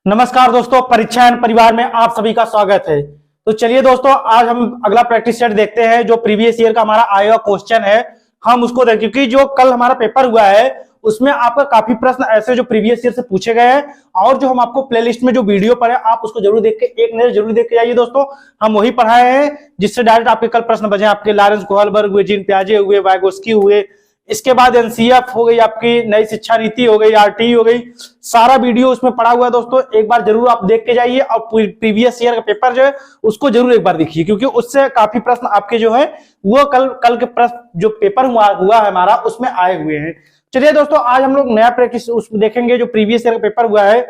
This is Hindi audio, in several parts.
नमस्कार दोस्तों, परीक्षा एंड परिवार में आप सभी का स्वागत है। तो चलिए दोस्तों, आज हम अगला प्रैक्टिस सेट देखते हैं। जो प्रीवियस ईयर का हमारा आया क्वेश्चन है हम उसको देखें, क्योंकि जो कल हमारा पेपर हुआ है उसमें आपका काफी प्रश्न ऐसे जो प्रीवियस ईयर से पूछे गए हैं, और जो हम आपको प्लेलिस्ट में जो वीडियो पढ़े आप उसको जरूर देख के एक नजर जरूर देख के जाइए दोस्तों। हम वही पढ़ाए हैं जिससे डायरेक्ट आपके कल प्रश्न बचे। आपके लॉरेंस गोहलबर्ग हुए, जीन पियाजे हुए, वाइगोस्की हुए, इसके बाद एनसीएफ हो गई, आपकी नई शिक्षा नीति हो गई, आरटी हो गई, सारा वीडियो उसमें पड़ा हुआ है दोस्तों। एक बार जरूर आप देख के जाइए और प्रीवियस ईयर का पेपर जो है उसको जरूर एक बार देखिए, क्योंकि उससे काफी प्रश्न आपके जो है वो कल के प्रश्न जो पेपर हुआ है हमारा उसमें आए हुए हैं। चलिए दोस्तों, आज हम लोग नया प्रैक्टिस उसको देखेंगे जो प्रीवियस ईयर का पेपर हुआ है।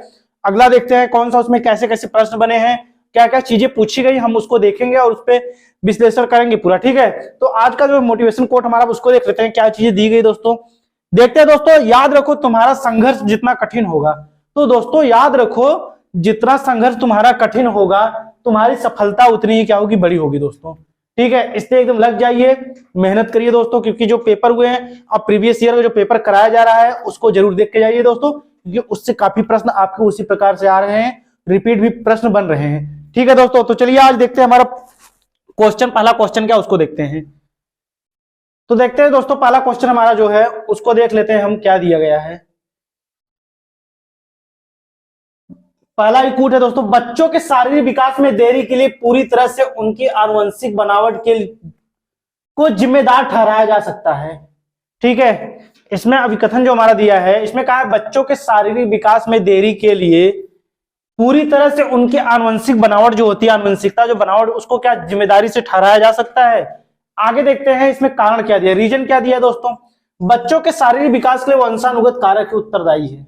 अगला देखते हैं कौन सा उसमें कैसे कैसे प्रश्न बने हैं, क्या क्या चीजें पूछी गई, हम उसको देखेंगे और उस पर विश्लेषण करेंगे पूरा। ठीक है, तो आज का जो मोटिवेशन कोट हमारा उसको देख लेते हैं, क्या चीजें दी गई दोस्तों। देखते हैं दोस्तों, याद रखो तुम्हारा संघर्ष जितना कठिन होगा, तो दोस्तों याद रखो जितना संघर्ष तुम्हारा कठिन होगा तुम्हारी सफलता उतनी ही क्या होगी, बड़ी होगी दोस्तों। ठीक है, इसलिए एकदम लग जाइए, मेहनत करिए दोस्तों, क्योंकि जो पेपर हुए हैं अब प्रीवियस ईयर का जो पेपर कराया जा रहा है उसको जरूर देख के जाइए दोस्तों, क्योंकि उससे काफी प्रश्न आपको उसी प्रकार से आ रहे हैं, रिपीट भी प्रश्न बन रहे हैं। ठीक है दोस्तों, तो चलिए आज देखते हैं हमारा क्वेश्चन, पहला क्वेश्चन क्या उसको देखते हैं। तो देखते हैं दोस्तों, पहला क्वेश्चन हमारा जो है उसको देख लेते हैं हम, क्या दिया गया है। पहला इनपुट है दोस्तों, बच्चों के शारीरिक विकास में देरी के लिए पूरी तरह से उनकी आनुवंशिक बनावट के को जिम्मेदार ठहराया जा सकता है। ठीक है, इसमें अभिकथन जो हमारा दिया है इसमें कहा है बच्चों के शारीरिक विकास में देरी के लिए पूरी तरह से उनकी आनुवंशिक बनावट जो होती है, आनुवंशिकता जो बनावट, उसको क्या जिम्मेदारी से ठहराया जा सकता है। आगे देखते हैं इसमें कारण क्या दिया, रीजन क्या दिया दोस्तों। बच्चों के शारीरिक विकास के लिए वंशानुगत कारक ही उत्तरदायी है।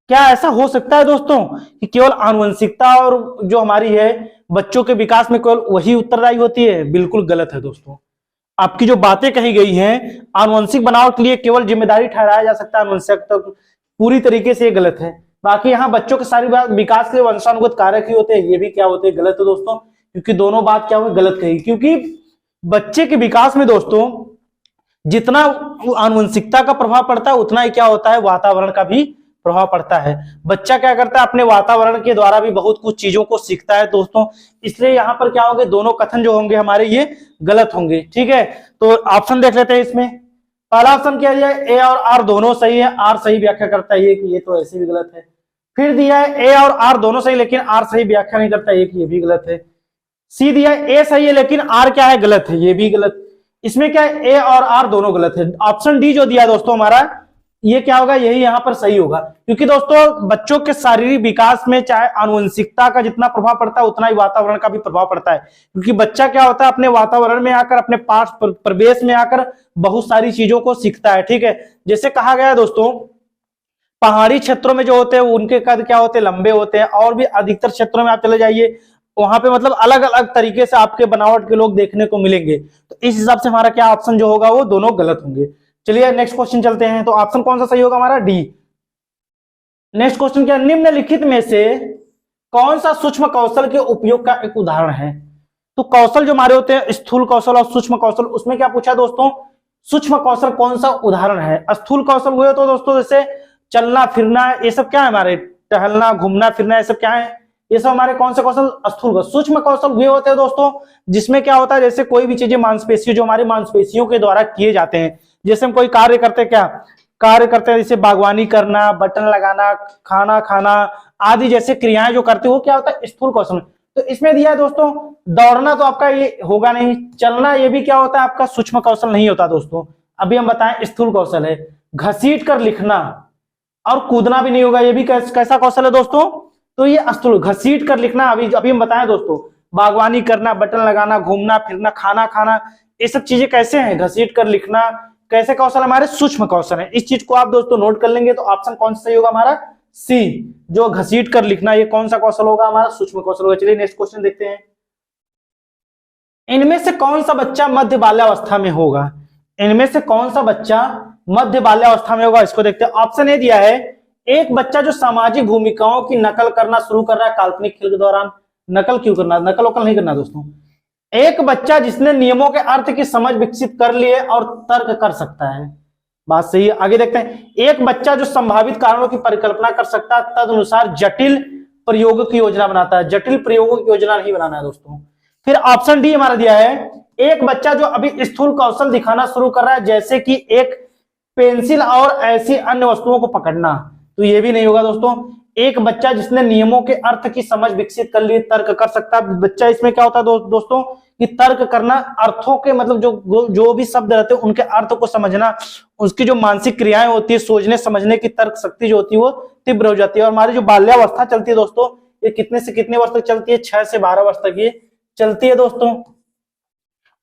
क्या ऐसा हो सकता है दोस्तों कि केवल आनुवंशिकता और जो हमारी है बच्चों के विकास में केवल वही उत्तरदायी होती है? बिल्कुल गलत है दोस्तों। आपकी जो बातें कही गई हैं आनुवंशिक बनावट के लिए केवल जिम्मेदारी ठहराया जा सकता है आनुवंशिकता, पूरी तरीके से ये गलत है। बाकी यहाँ बच्चों के शारीरिक विकास के लिए वंशानुगत कारक ही होते हैं, ये भी क्या होते हैं, गलत है दोस्तों, क्योंकि दोनों बात क्या हुई, गलत कही। क्योंकि बच्चे के विकास में दोस्तों जितना आनुवंशिकता का प्रभाव पड़ता है उतना ही क्या होता है, वातावरण का भी प्रभाव पड़ता है। बच्चा क्या करता है, अपने वातावरण के द्वारा भी बहुत कुछ चीजों को सीखता है दोस्तों। इसलिए यहाँ पर क्या होंगे, दोनों कथन जो होंगे हमारे ये गलत होंगे। ठीक है, तो ऑप्शन देख लेते हैं इसमें। पहला ऑप्शन क्या दिया है, ए और आर दोनों सही है, आर सही व्याख्या करता है, ये तो ऐसे भी गलत है। फिर दिया है ए और आर दोनों सही लेकिन आर सही व्याख्या नहीं करता, ये भी गलत है। सी दिया है ए सही है लेकिन आर क्या है, गलत है, ये भी गलत। इसमें क्या है, ए और आर दोनों गलत है। ऑप्शन डी जो दिया दोस्तों हमारा, ये क्या होगा, यही यहां पर सही होगा। क्योंकि दोस्तों बच्चों के शारीरिक विकास में चाहे आनुवंशिकता का जितना प्रभाव पड़ता है उतना ही वातावरण का भी प्रभाव पड़ता है। क्योंकि बच्चा क्या होता है, अपने वातावरण में आकर, अपने पास प्रवेश में आकर बहुत सारी चीजों को सीखता है। ठीक है, जैसे कहा गया है दोस्तों पहाड़ी क्षेत्रों में जो होते हैं उनके कद क्या होते हैं, लंबे होते हैं, और भी अधिकतर क्षेत्रों में आप चले जाइए वहां पे मतलब अलग अलग तरीके से आपके बनावट के लोग देखने को मिलेंगे। तो इस हिसाब से हमारा क्या ऑप्शन जो होगा वो दोनों गलत होंगे। चलिए नेक्स्ट क्वेश्चन चलते हैं। तो ऑप्शन कौन सा सही होगा हमारा, डी। नेक्स्ट क्वेश्चन क्या, निम्नलिखित में से कौन सा सूक्ष्म कौशल के उपयोग का एक उदाहरण है। तो कौशल जो हमारे होते हैं स्थूल कौशल और सूक्ष्म कौशल, उसमें क्या पूछा दोस्तों, सूक्ष्म कौशल कौन सा उदाहरण है। स्थूल कौशल हुए तो दोस्तों जैसे चलना फिरना, ये सब क्या है हमारे, टहलना घूमना फिरना, ये सब क्या है, ये सब हमारे कौन से कौशल, स्थूल कौशल। सूक्ष्म कौशल हुए होते हैं दोस्तों जिसमें क्या होता है, जैसे कोई भी चीजें मांसपेशियों जो हमारी मांसपेशियों के द्वारा किए जाते हैं। जैसे हम कोई कार्य करते हैं, क्या कार्य करते हैं, जैसे बागवानी करना, बटन लगाना, खाना खाना आदि जैसे क्रियाएं जो करते हैं वो क्या होता है, स्थूल कौशल। तो इसमें दिया है दोस्तों दौड़ना तो आपका ये होगा नहीं, चलना ये भी क्या होता है आपका सूक्ष्म कौशल नहीं होता दोस्तों, अभी हम बताएं स्थूल कौशल है। घसीट कर लिखना और कूदना भी नहीं होगा, ये भी कैसा कौशल है दोस्तों, तो ये स्थूल। घसीट कर लिखना अभी हम बताएं दोस्तों, बागवानी करना, बटन लगाना, घूमना फिरना, खाना खाना, ये सब चीजें कैसे हैं, घसीट कर लिखना, कैसे कौशल हमारे सूक्ष्म कौशल है। इस चीज को आप दोस्तों नोट कर लेंगे तो ऑप्शन कौन सा सही होगा हमारा, सी, जो घसीट कर लिखना, ये कौन सा कौशल होगा हमारा, सूक्ष्म कौशल होगा। चलिए नेक्स्ट क्वेश्चन देखते हैं। इनमें से कौन सा बच्चा मध्य बाल्यावस्था में होगा, इनमें से कौन सा बच्चा मध्य बाल्यावस्था में होगा, इसको देखते हैं। ऑप्शन ए दिया है, एक बच्चा जो सामाजिक भूमिकाओं की नकल करना शुरू कर रहा है काल्पनिक खेल के दौरान। नकल क्यों करना, नकल वकल नहीं करना दोस्तों। एक बच्चा जिसने नियमों के अर्थ की समझ विकसित कर लिए और तर्क कर सकता है, बात सही है। आगे देखते हैं, एक बच्चा जो संभावित कारणों की परिकल्पना कर सकता है, तदनुसार जटिल प्रयोग की योजना बनाता है, जटिल प्रयोगों की योजना नहीं बनाना है दोस्तों। फिर ऑप्शन डी हमारा दिया है, एक बच्चा जो अभी स्थूल कौशल दिखाना शुरू कर रहा है, जैसे कि एक पेंसिल और ऐसी अन्य वस्तुओं को पकड़ना, तो ये भी नहीं होगा दोस्तों। एक बच्चा जिसने नियमों के अर्थ की समझ विकसित कर ली, तर्क कर सकता है बच्चा। इसमें क्या होता है दोस्तों कि तर्क करना, अर्थों के मतलब जो भी शब्द रहते हैं उनके अर्थ को समझना, उसकी जो मानसिक क्रियाएं होती है, सोचने समझने की तर्क शक्ति जो होती है वो तीव्र हो जाती है। और हमारी जो बाल्यावस्था चलती है दोस्तों, ये कितने से कितने वर्ष तक चलती है? 6 से 12 वर्ष तक ये चलती है दोस्तों।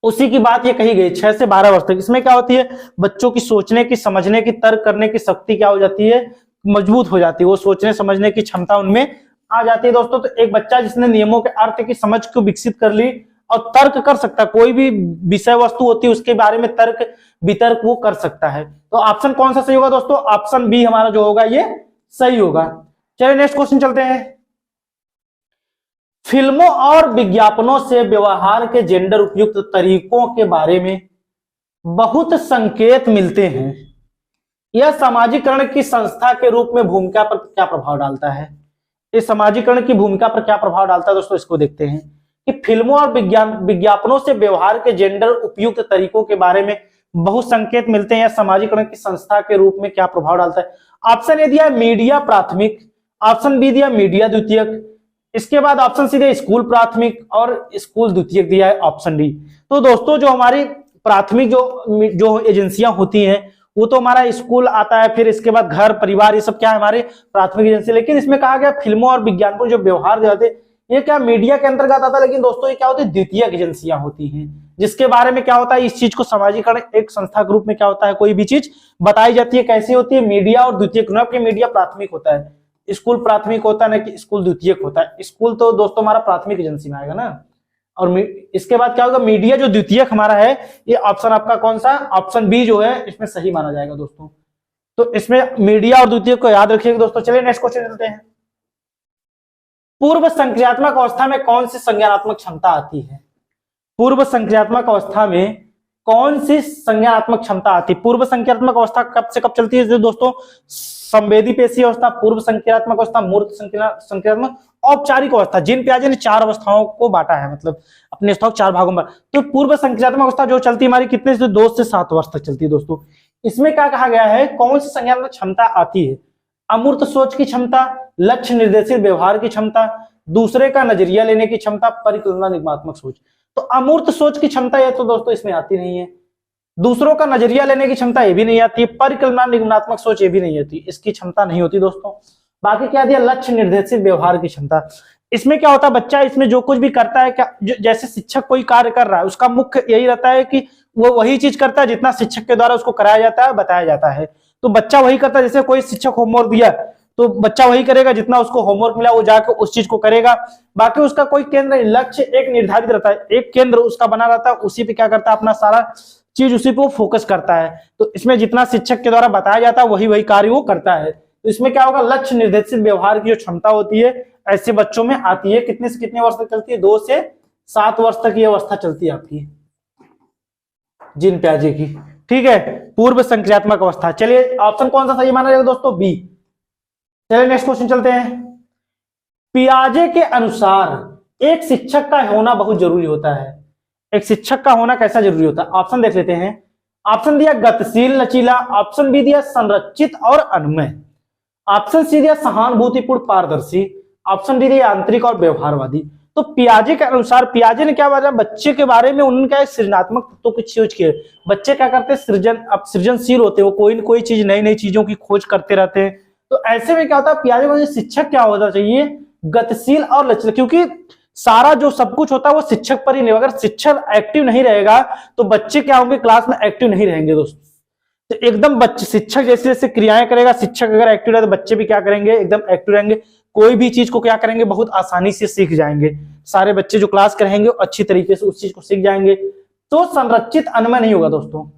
उसी की बात ये कही गई, 6 से 12 वर्ष तक। इसमें क्या होती है, बच्चों की सोचने की, समझने की, तर्क करने की शक्ति क्या हो जाती है? मजबूत हो जाती है। वो सोचने समझने की क्षमता उनमें आ जाती है दोस्तों। तो एक बच्चा जिसने नियमों के अर्थ की समझ को विकसित कर ली और तर्क कर सकता है, कोई भी विषय वस्तु होती है उसके बारे में तर्क वितर्क वो कर सकता है। तो ऑप्शन कौन सा सही होगा दोस्तों? ऑप्शन बी हमारा जो होगा ये सही होगा। चलिए नेक्स्ट क्वेश्चन चलते हैं। फिल्मों और विज्ञापनों से व्यवहार के जेंडर उपयुक्त तरीकों के बारे में बहुत संकेत मिलते हैं। यह सामाजिकरण की संस्था के रूप में भूमिका पर क्या प्रभाव डालता है? इस सामाजिकरण की भूमिका पर क्या प्रभाव डालता है दोस्तों, इसको देखते हैं कि फिल्मों और विज्ञापनों से व्यवहार के जेंडर उपयुक्त तरीकों के बारे में बहुत संकेत मिलते हैं। यह सामाजिकरण की संस्था के रूप में क्या प्रभाव डालता है? ऑप्शन ए दिया मीडिया प्राथमिक, ऑप्शन बी दिया मीडिया द्वितीयक, इसके बाद ऑप्शन सी दिया स्कूल प्राथमिक और स्कूल द्वितीयक दिया है ऑप्शन डी। तो दोस्तों जो हमारी प्राथमिक जो एजेंसियां होती हैं वो तो हमारा स्कूल आता है, फिर इसके बाद घर परिवार, ये सब क्या है हमारे प्राथमिक एजेंसी। लेकिन इसमें कहा गया फिल्मों और विज्ञापनों जो व्यवहार जाते ये क्या मीडिया के अंतर्गत आता है। लेकिन दोस्तों ये क्या होती है, द्वितीयक एजेंसियां होती हैं, जिसके बारे में क्या होता है, इस चीज को सामाजिकरण एक संस्था के रूप में क्या होता है, कोई भी चीज बताई जाती है कैसी होती है, मीडिया और द्वितीयक। आपके मीडिया प्राथमिक होता है, स्कूल प्राथमिक होता है ना कि स्कूल द्वितीयक होता है। स्कूल तो दोस्तों हमारा प्राथमिक एजेंसी में आएगा ना, और इसके बाद क्या होगा, मीडिया जो द्वितीयक हमारा है, ये ऑप्शन आपका कौन सा, ऑप्शन बी जो है इसमें सही माना जाएगा दोस्तों। तो इसमें मीडिया और द्वितीयक को याद रखिएगा दोस्तों। चलिए नेक्स्ट क्वेश्चन चलते हैं। पूर्व संक्रियात्मक अवस्था में कौन सी संज्ञानात्मक क्षमता आती है? पूर्व संक्रियात्मक अवस्था में कौन सी संज्ञानात्मक क्षमता आती है? पूर्व संक्रियात्मक अवस्था कब से कब चलती है दोस्तों? संवेदी पेशी अवस्था, पूर्व संक्रियात्मक अवस्था, मूर्त संक्रियात्मक, औपचारिक अवस्था। जिन पियाजे ने 4 अवस्थाओं को बांटा है, मतलब अपने अवस्था को 4 भागों में। तो पूर्व संक्रियात्मक अवस्था जो चलती है हमारी कितने से 2 से 7 वर्ष तक चलती है दोस्तों। इसमें क्या कहा गया है, कौन सी संज्ञानात्मक क्षमता आती है? अमूर्त सोच की क्षमता, लक्ष्य निर्देशित व्यवहार की क्षमता, दूसरे का नजरिया लेने की क्षमता, परिकल्पना निगमात्मक सोच। तो अमूर्त सोच की क्षमता ये तो दोस्तों इसमें आती नहीं है, दूसरों का नजरिया लेने की क्षमता ये भी नहीं आती है, परिकल्पना निगमनात्मक सोच ये भी नहीं आती, इसकी क्षमता नहीं होती दोस्तों। बाकी क्या दिया, लक्ष्य निर्देशित व्यवहार की क्षमता। इसमें क्या होता है, बच्चा इसमें जो कुछ भी करता है, क्या जैसे शिक्षक कोई कार्य कर रहा है उसका मुख्य यही रहता है कि वो वही चीज करता है जितना शिक्षक के द्वारा उसको कराया जाता है, बताया जाता है। तो बच्चा वही करता है, जैसे कोई शिक्षक होमवर्क दिया तो बच्चा वही करेगा, जितना उसको होमवर्क मिला वो जाकर उस चीज को करेगा। बाकी उसका कोई केंद्र, लक्ष्य एक निर्धारित रहता है, एक केंद्र उसका बना रहता है, उसी पे क्या करता है, अपना सारा चीज उसी पे वो फोकस करता है। तो इसमें जितना शिक्षक के द्वारा बताया जाता है वही कार्य वो करता है। तो इसमें क्या होगा, लक्ष्य निर्देशित व्यवहार की जो क्षमता होती है ऐसे बच्चों में आती है। कितने से कितने वर्ष तक चलती है? 2 से 7 वर्ष तक ये अवस्था चलती है आपकी जिन प्याजे की। ठीक है, पूर्व संक्रियात्मक अवस्था। चलिए ऑप्शन कौन सा सही माना जाएगा दोस्तों? बी। चलिए नेक्स्ट क्वेश्चन चलते हैं। पियाजे के अनुसार एक शिक्षक का होना बहुत जरूरी होता है। एक शिक्षक का होना कैसा जरूरी होता है? ऑप्शन देख लेते हैं। ऑप्शन दिया गतिशील लचीला, ऑप्शन बी दिया संरचित और अन्वय, ऑप्शन सी दिया सहानुभूतिपूर्ण पारदर्शी, ऑप्शन डी दिया आंतरिक और व्यवहारवादी। तो पियाजे के अनुसार, पियाजे ने क्या बताया बच्चे के बारे में, उनका सृजनात्मक तत्वों की खोज की है। बच्चे क्या करते हैं, सृजनशील होते हैं, वो कोई न कोई चीज, नई नई चीजों की खोज करते रहते हैं। तो ऐसे में क्या होता है, पियाजे को शिक्षक क्या होना चाहिए, गतिशील और लचीला, क्योंकि सारा जो सब कुछ होता है वो शिक्षक पर ही नहीं। अगर शिक्षक एक्टिव नहीं रहेगा तो बच्चे क्या होंगे, क्लास में एक्टिव नहीं रहेंगे दोस्तों। तो एकदम बच्चे, शिक्षक जैसे जैसे क्रियाएं करेगा, शिक्षक अगर एक्टिव रहे तो बच्चे भी क्या करेंगे, एकदम एक्टिव रहेंगे। कोई भी चीज को क्या करेंगे, बहुत आसानी से सीख जाएंगे। सारे बच्चे जो क्लास करेंगे अच्छी तरीके से उस चीज को सीख जाएंगे। तो संरचित अन्वय नहीं होगा दोस्तों,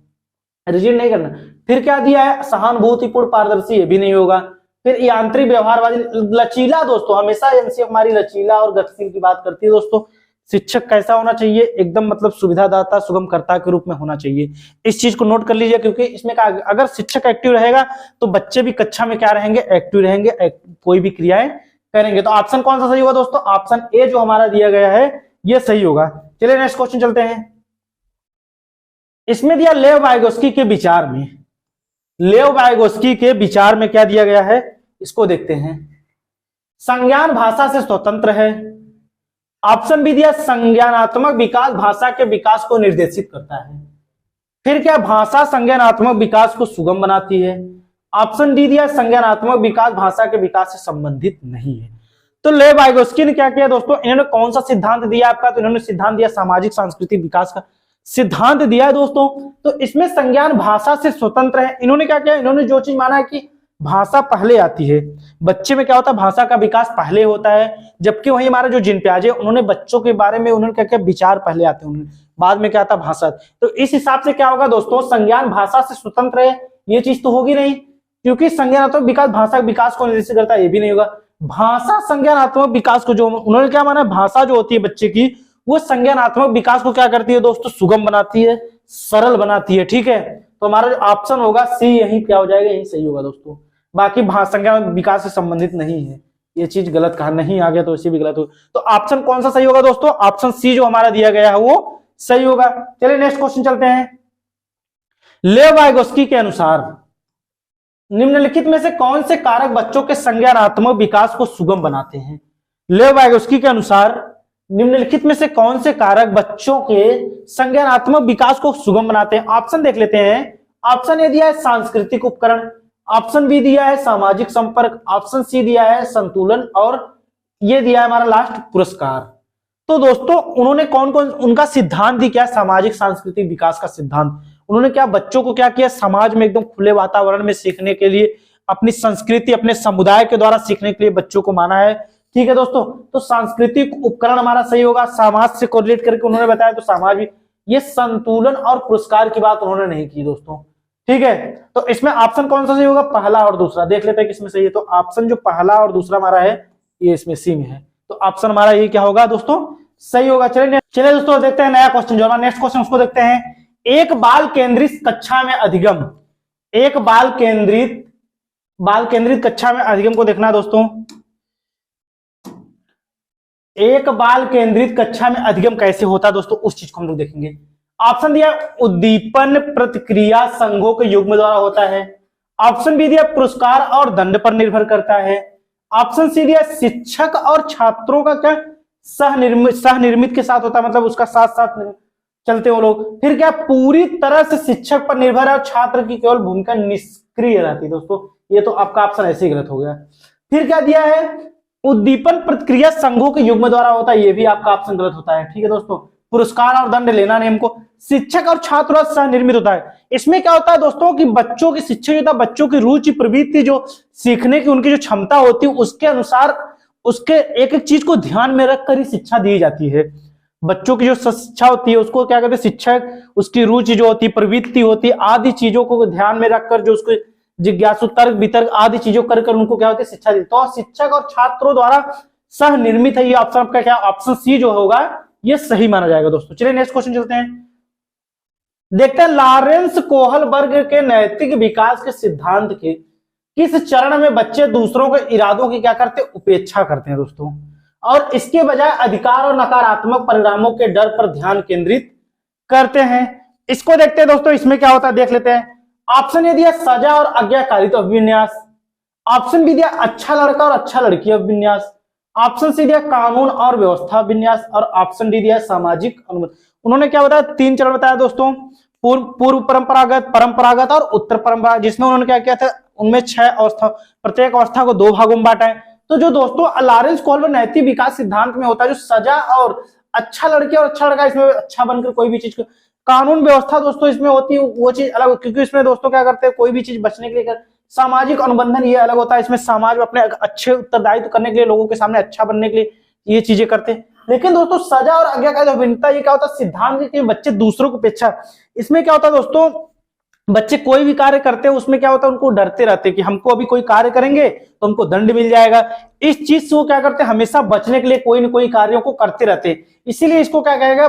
रिजिड नहीं करना। फिर क्या दिया है, सहानुभूतिपूर्ण पारदर्शी, ये भी नहीं होगा। फिर ये आंतरिक व्यवहारवादी, लचीला दोस्तों, हमेशा एमसीए हमारी लचीला और गतिशील की बात करती है दोस्तों। शिक्षक कैसा होना चाहिए, एकदम मतलब सुविधादाता सुगमकर्ता के रूप में होना चाहिए। इस चीज को नोट कर लीजिए, क्योंकि इसमें अगर शिक्षक एक्टिव रहेगा तो बच्चे भी कक्षा में क्या रहेंगे, एक्टिव रहेंगे, कोई भी क्रियाएं करेंगे। तो ऑप्शन कौन सा सही होगा दोस्तों? ऑप्शन ए जो हमारा दिया गया है ये सही होगा। चलिए नेक्स्ट क्वेश्चन चलते हैं। इसमें दिया लेव वाइगोस्की के विचार में, लेव वाइगोस्की के विचार में क्या दिया गया है इसको देखते हैं। संज्ञान भाषा से स्वतंत्र है। ऑप्शन बी दिया संज्ञानात्मक विकास भाषा के विकास को निर्देशित करता है। फिर क्या भाषा संज्ञानात्मक विकास को सुगम बनाती है। ऑप्शन डी दिया संज्ञानात्मक विकास भाषा के विकास से संबंधित नहीं है। तो लेव वाइगोस्की ने क्या किया दोस्तों, इन्होंने कौन सा सिद्धांत दिया आपका? तो इन्होंने सिद्धांत दिया सामाजिक सांस्कृतिक विकास का सिद्धांत दिया है दोस्तों। तो इसमें संज्ञान भाषा से स्वतंत्र है। इन्होंने क्या किया, इन्होंने जो चीज माना है कि भाषा पहले आती है, बच्चे में क्या होता है भाषा का विकास पहले होता है, जबकि वही हमारा जो जिन प्याजे उन्होंने बच्चों के बारे में उन्होंने क्या किया विचार पहले आते हैं, उन्होंने बाद में क्या आता भाषा। तो इस हिसाब से क्या होगा दोस्तों, संज्ञान भाषा से स्वतंत्र है, ये चीज तो होगी नहीं, क्योंकि संज्ञानात्मक विकास भाषा विकास को निर्देशित करता है, ये भी नहीं होगा। भाषा संज्ञानात्मक विकास को, जो उन्होंने क्या माना भाषा जो होती है बच्चे की वो संज्ञानात्मक विकास को क्या करती है दोस्तों, सुगम बनाती है, सरल बनाती है। ठीक है, तो हमारा जो ऑप्शन होगा सी यही क्या हो जाएगा, यही सही होगा दोस्तों। बाकी संज्ञान विकास से संबंधित नहीं है, ये चीज गलत कहा, नहीं आ गया तो इसी भी गलत हो। तो ऑप्शन कौन सा सही होगा दोस्तों, ऑप्शन सी जो हमारा दिया गया है वो सही होगा। चलिए नेक्स्ट क्वेश्चन चलते हैं। लेव वाइगोस्की के अनुसार निम्नलिखित में से कौन से कारक बच्चों के संज्ञानात्मक विकास को सुगम बनाते हैं। लेव वाइगोस्की के अनुसार निम्नलिखित में से कौन से कारक बच्चों के संज्ञानात्मक विकास को सुगम बनाते हैं। ऑप्शन देख लेते हैं। ऑप्शन ए दिया है सांस्कृतिक उपकरण, ऑप्शन बी दिया है सामाजिक संपर्क, ऑप्शन सी दिया है संतुलन, और ये दिया है हमारा लास्ट पुरस्कार। तो दोस्तों उन्होंने कौन कौन उनका सिद्धांत ही क्या, सामाजिक सांस्कृतिक विकास का सिद्धांत। उन्होंने क्या बच्चों को क्या किया, समाज में एकदम खुले वातावरण में सीखने के लिए, अपनी संस्कृति अपने समुदाय के द्वारा सीखने के लिए बच्चों को माना है। ठीक है दोस्तों, तो सांस्कृतिक उपकरण हमारा सही होगा, समाज से कोरिलेट करके उन्होंने बताया तो समाज भी। ये संतुलन और पुरस्कार की बात उन्होंने नहीं की दोस्तों। ठीक है, तो इसमें ऑप्शन कौन सा सही होगा, पहला और दूसरा। देख लेते हैं किसमें सही है। तो ऑप्शन जो पहला और दूसरा हमारा है ये इसमें सी में है, तो ऑप्शन हमारा ये क्या होगा दोस्तों, सही होगा। चलिए दोस्तों देखते हैं नया क्वेश्चन जो हमारा नेक्स्ट क्वेश्चन उसको देखते हैं। एक बाल केंद्रित कक्षा में अधिगम, एक बाल केंद्रित कक्षा में अधिगम को देखना है दोस्तों। एक बाल केंद्रित कक्षा में अधिगम कैसे होता है दोस्तों, उस चीज को हम लोग देखेंगे। ऑप्शन दिया उद्दीपन प्रतिक्रिया संघों के युग्म द्वारा होता है। ऑप्शन बी दिया पुरस्कार और दंड पर निर्भर करता है। ऑप्शन सी दिया शिक्षक और छात्रों का क्या सहनिर्मित के साथ होता है, मतलब उसका साथ साथ चलते हो लोग। फिर क्या पूरी तरह से शिक्षक पर निर्भर है और छात्र की केवल भूमिका निष्क्रिय रहती है दोस्तों। ये तो आपका ऑप्शन ऐसे ही गलत हो गया। फिर क्या दिया है उद्दीपन प्रतिक्रिया संघों के युग्म द्वारा होता है, ये भी आपका ऑप्शन गलत होता है। ठीक है दोस्तों, पुरस्कार और दंड लेना नहीं हमको, शिक्षक और छात्र सह निर्मित होता है। इसमें क्या होता है दोस्तों कि बच्चों की शिक्षा जो होता है, बच्चों की रुचि प्रवृत्ति जो सीखने की उनकी जो क्षमता होती है उसके अनुसार उसके एक एक चीज को ध्यान में रखकर ही शिक्षा दी जाती है। बच्चों की जो शिक्षा होती है उसको क्या कहते हैं, शिक्षक उसकी रुचि जो होती है प्रवृत्ति होती है आदि चीजों को ध्यान में रखकर जो उसको जिज्ञासु तर्क वितर्क आदि चीजों कर उनको क्या होती है शिक्षा दी। तो शिक्षक और छात्रों द्वारा सह निर्मित है, ये ऑप्शन आपका क्या ऑप्शन सी जो होगा ये सही माना जाएगा दोस्तों। चलिए नेक्स्ट क्वेश्चन चलते हैं, देखते हैं लॉरेंस कोहलबर्ग के नैतिक विकास के सिद्धांत के किस चरण में बच्चे दूसरों के इरादों की क्या करते हैं, उपेक्षा करते हैं दोस्तों, और इसके बजाय अधिकार और नकारात्मक परिणामों के डर पर ध्यान केंद्रित करते हैं। इसको देखते हैं दोस्तों, इसमें क्या होता है देख लेते हैं। ऑप्शन ए दिया सजा और आज्ञाकारिता अभिविन्यास, ऑप्शन बी दिया अच्छा लड़का और अच्छा लड़की अभिविन्यास, ऑप्शन सी दिया कानून और व्यवस्था विन्यास, और ऑप्शन डी दिया सामाजिक अनुमति। उन्होंने क्या बताया, तीन चरण बताया दोस्तों, पूर्व परंपरागत, परंपरागत और उत्तर परंपरागत, जिसमें उन्होंने क्या किया था उनमें 6 अवस्था, प्रत्येक अवस्था को 2 भागों में बांटा है। तो जो दोस्तों लॉरेंस कोहलबर्ग नैतिक विकास सिद्धांत में होता है, जो सजा और अच्छा लड़की और अच्छा लड़का, इसमें अच्छा बनकर कोई भी चीज को, कानून व्यवस्था दोस्तों इसमें होती है वो चीज अलग, क्योंकि इसमें दोस्तों क्या करते हैं कोई भी चीज बचने के लिए कर, सामाजिक अनुबंधन ये अलग होता है, इसमें समाज में अपने अच्छे उत्तरदायित्व करने के लिए लोगों के सामने अच्छा बनने के लिए ये चीजें करते हैं। लेकिन दोस्तों सजा और आज्ञाकारी अभिन्नता ये क्या होता है, सिद्धांत के बच्चे दूसरों को अपेक्षा, इसमें क्या होता है दोस्तों बच्चे कोई भी कार्य करते हैं उसमें क्या होता है उनको डरते रहते हैं कि हमको अभी कोई कार्य करेंगे तो हमको दंड मिल जाएगा। इस चीज से वो क्या करते हैं हमेशा बचने के लिए कोई न कोई कार्यों को करते रहते हैं, इसीलिए इसको क्या कहेगा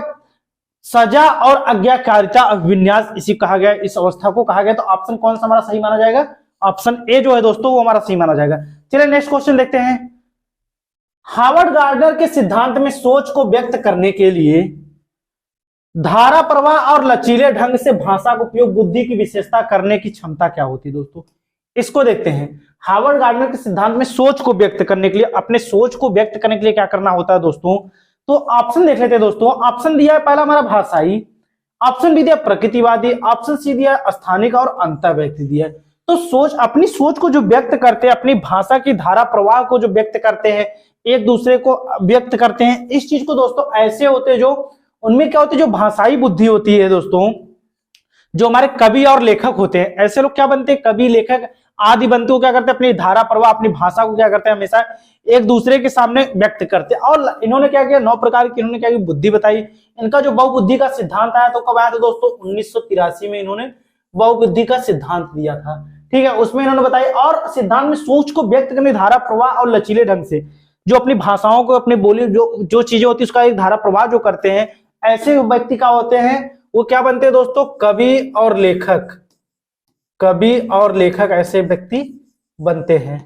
सजा और आज्ञाकारिता अभिविन्यास इसी कहा गया, इस अवस्था को कहा गया। तो ऑप्शन कौन सा हमारा सही माना जाएगा, ऑप्शन ए जो है दोस्तों वो हमारा सही माना जाएगा। चलिए नेक्स्ट क्वेश्चन देखते हैं, हार्वर्ड गार्डनर के सिद्धांत में सोच को व्यक्त करने के लिए धारा प्रवाह और लचीले ढंग से भाषा का उपयोग बुद्धि की विशेषता करने की क्षमता क्या होती है दोस्तों, इसको देखते हैं। हार्वर्ड गार्डनर के सिद्धांत में सोच को व्यक्त करने के लिए, अपने सोच को व्यक्त करने के लिए क्या करना होता है दोस्तों, तो ऑप्शन देख लेते हैं दोस्तों। ऑप्शन दिया है पहला हमारा भाषाई, ऑप्शन बी दिया प्रकृतिवादी, ऑप्शन सी दिया स्थानिक और अंतर व्यक्ति दिया है। तो सोच, अपनी सोच को जो व्यक्त करते हैं, अपनी भाषा की धारा प्रवाह को जो व्यक्त करते हैं, एक दूसरे को व्यक्त करते हैं, इस चीज को दोस्तों ऐसे होते हैं जो उनमें क्या होती है, जो भाषाई बुद्धि होती है दोस्तों, जो हमारे कवि और लेखक होते हैं, ऐसे लोग क्या बनते हैं, कवि लेखक आदि बनते हो क्या करते हैं, अपनी धारा प्रवाह अपनी भाषा को क्या करते हैं, हमेशा एक दूसरे के सामने व्यक्त करते हैं। और इन्होंने क्या किया, 9 प्रकार की इन्होंने क्या की बुद्धि बताई। इनका जो बहुबुद्धि का सिद्धांत आया तो कब आया था दोस्तों, 1983 में इन्होंने बहुबुद्धि का सिद्धांत दिया था। ठीक है, उसमें इन्होंने बताया, और सिद्धांत में सोच को व्यक्त करने धारा प्रवाह और लचीले ढंग से, जो अपनी भाषाओं को, अपनी बोली जो चीजें होती है उसका एक धारा प्रवाह जो करते हैं, ऐसे व्यक्ति क्या होते हैं, वो क्या बनते हैं दोस्तों, कवि और लेखक। कवि और लेखक ऐसे व्यक्ति बनते हैं।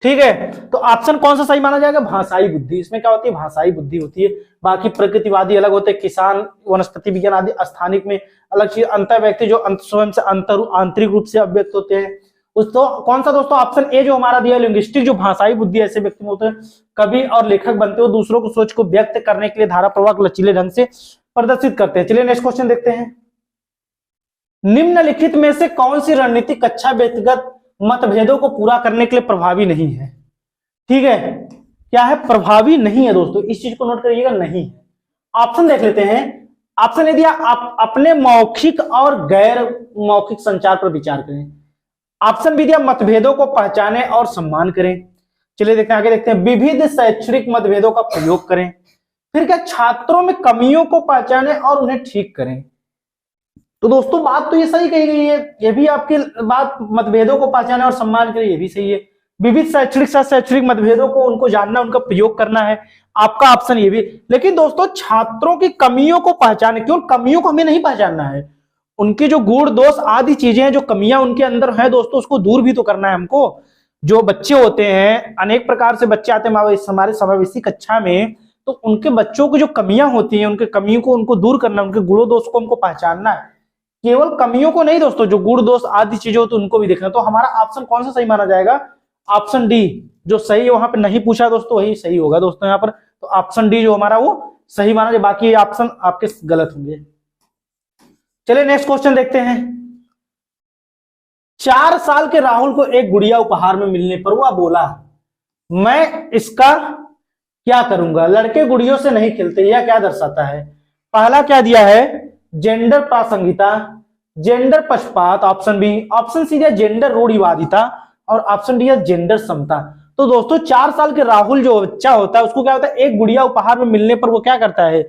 ठीक है, तो ऑप्शन कौन सा सही माना जाएगा, भाषाई बुद्धि। इसमें क्या होती है, भाषाई बुद्धि होती है। बाकी प्रकृतिवादी अलग होते हैं, किसान, वनस्पति विज्ञान आदि। स्थानिक में अलग चीज, अंतर व्यक्ति जो स्वयं से आंतरिक रूप से अभिव्यक्त होते हैं। उस तो कौन सा दोस्तों, ऑप्शन ए जो हमारा दिया लिंग्विस्टिक, जो भाषाई बुद्धि ऐसे व्यक्ति होते हैं, कवि और लेखक बनते हो, दूसरों को सोच को व्यक्त करने के लिए धारा प्रवाह लचीले ढंग से प्रदर्शित करते हैं। चलिए नेक्स्ट क्वेश्चन देखते हैं। निम्नलिखित में से कौन सी रणनीति कक्षा व्यक्तिगत मतभेदों को पूरा करने के लिए प्रभावी नहीं है। ठीक है, क्या है, प्रभावी नहीं है दोस्तों, इस चीज को नोट करिएगा, नहीं है। ऑप्शन देख लेते हैं। ऑप्शन ए दिया, आप अपने मौखिक और गैर मौखिक संचार पर विचार करें। ऑप्शन बी दिया, मतभेदों को पहचाने और सम्मान करें। चलिए देखते हैं, आगे देखते हैं। विविध शैक्षणिक मतभेदों का प्रयोग करें। फिर क्या, छात्रों में कमियों को पहचाने और उन्हें ठीक करें। तो दोस्तों बात तो ये सही कही गई है, ये भी आपकी बात, मतभेदों को पहचाने और सम्मान करें, ये भी सही है। विविध शैक्षणिक मतभेदों को उनको जानना, उनका प्रयोग करना है, आपका ऑप्शन ये भी। लेकिन दोस्तों छात्रों की कमियों को पहचाने, क्यों, कमियों को हमें नहीं पहचानना है, उनके जो गुण दोष आदि चीजें हैं, जो कमियां उनके अंदर है दोस्तों, उसको दूर भी तो करना है हमको। जो बच्चे होते हैं, अनेक प्रकार से बच्चे आते हैं हमारे समावेशी कक्षा में, तो उनके बच्चों की जो कमियां होती हैं, उनके कमियों को उनको दूर करना, उनके गुणों दोष को हमको पहचानना है, केवल कमियों को नहीं दोस्तों, जो गुण दोष आदि चीजें होती है उनको भी देखना। तो हमारा ऑप्शन कौन सा सही माना जाएगा, ऑप्शन डी जो सही वहां पे नहीं पूछा दोस्तों, वही सही होगा दोस्तों यहाँ पर। तो ऑप्शन डी जो हमारा वो सही माना जाए, बाकी ऑप्शन आपके गलत होंगे। चलिए नेक्स्ट क्वेश्चन देखते हैं। 4 साल के राहुल को एक गुड़िया उपहार में मिलने पर वह बोला, मैं इसका क्या करूंगा, लड़के गुड़ियों से नहीं खेलते, यह क्या दर्शाता है। पहला क्या दिया है, जेंडर प्रासंगिकता, जेंडर पक्षपात, ऑप्शन बी। ऑप्शन सी दिया जेंडर रूढ़िवादिता, और ऑप्शन डी है जेंडर समता। तो दोस्तों 4 साल के राहुल जो बच्चा होता है, उसको क्या होता है, एक गुड़िया उपहार में मिलने पर वो क्या करता है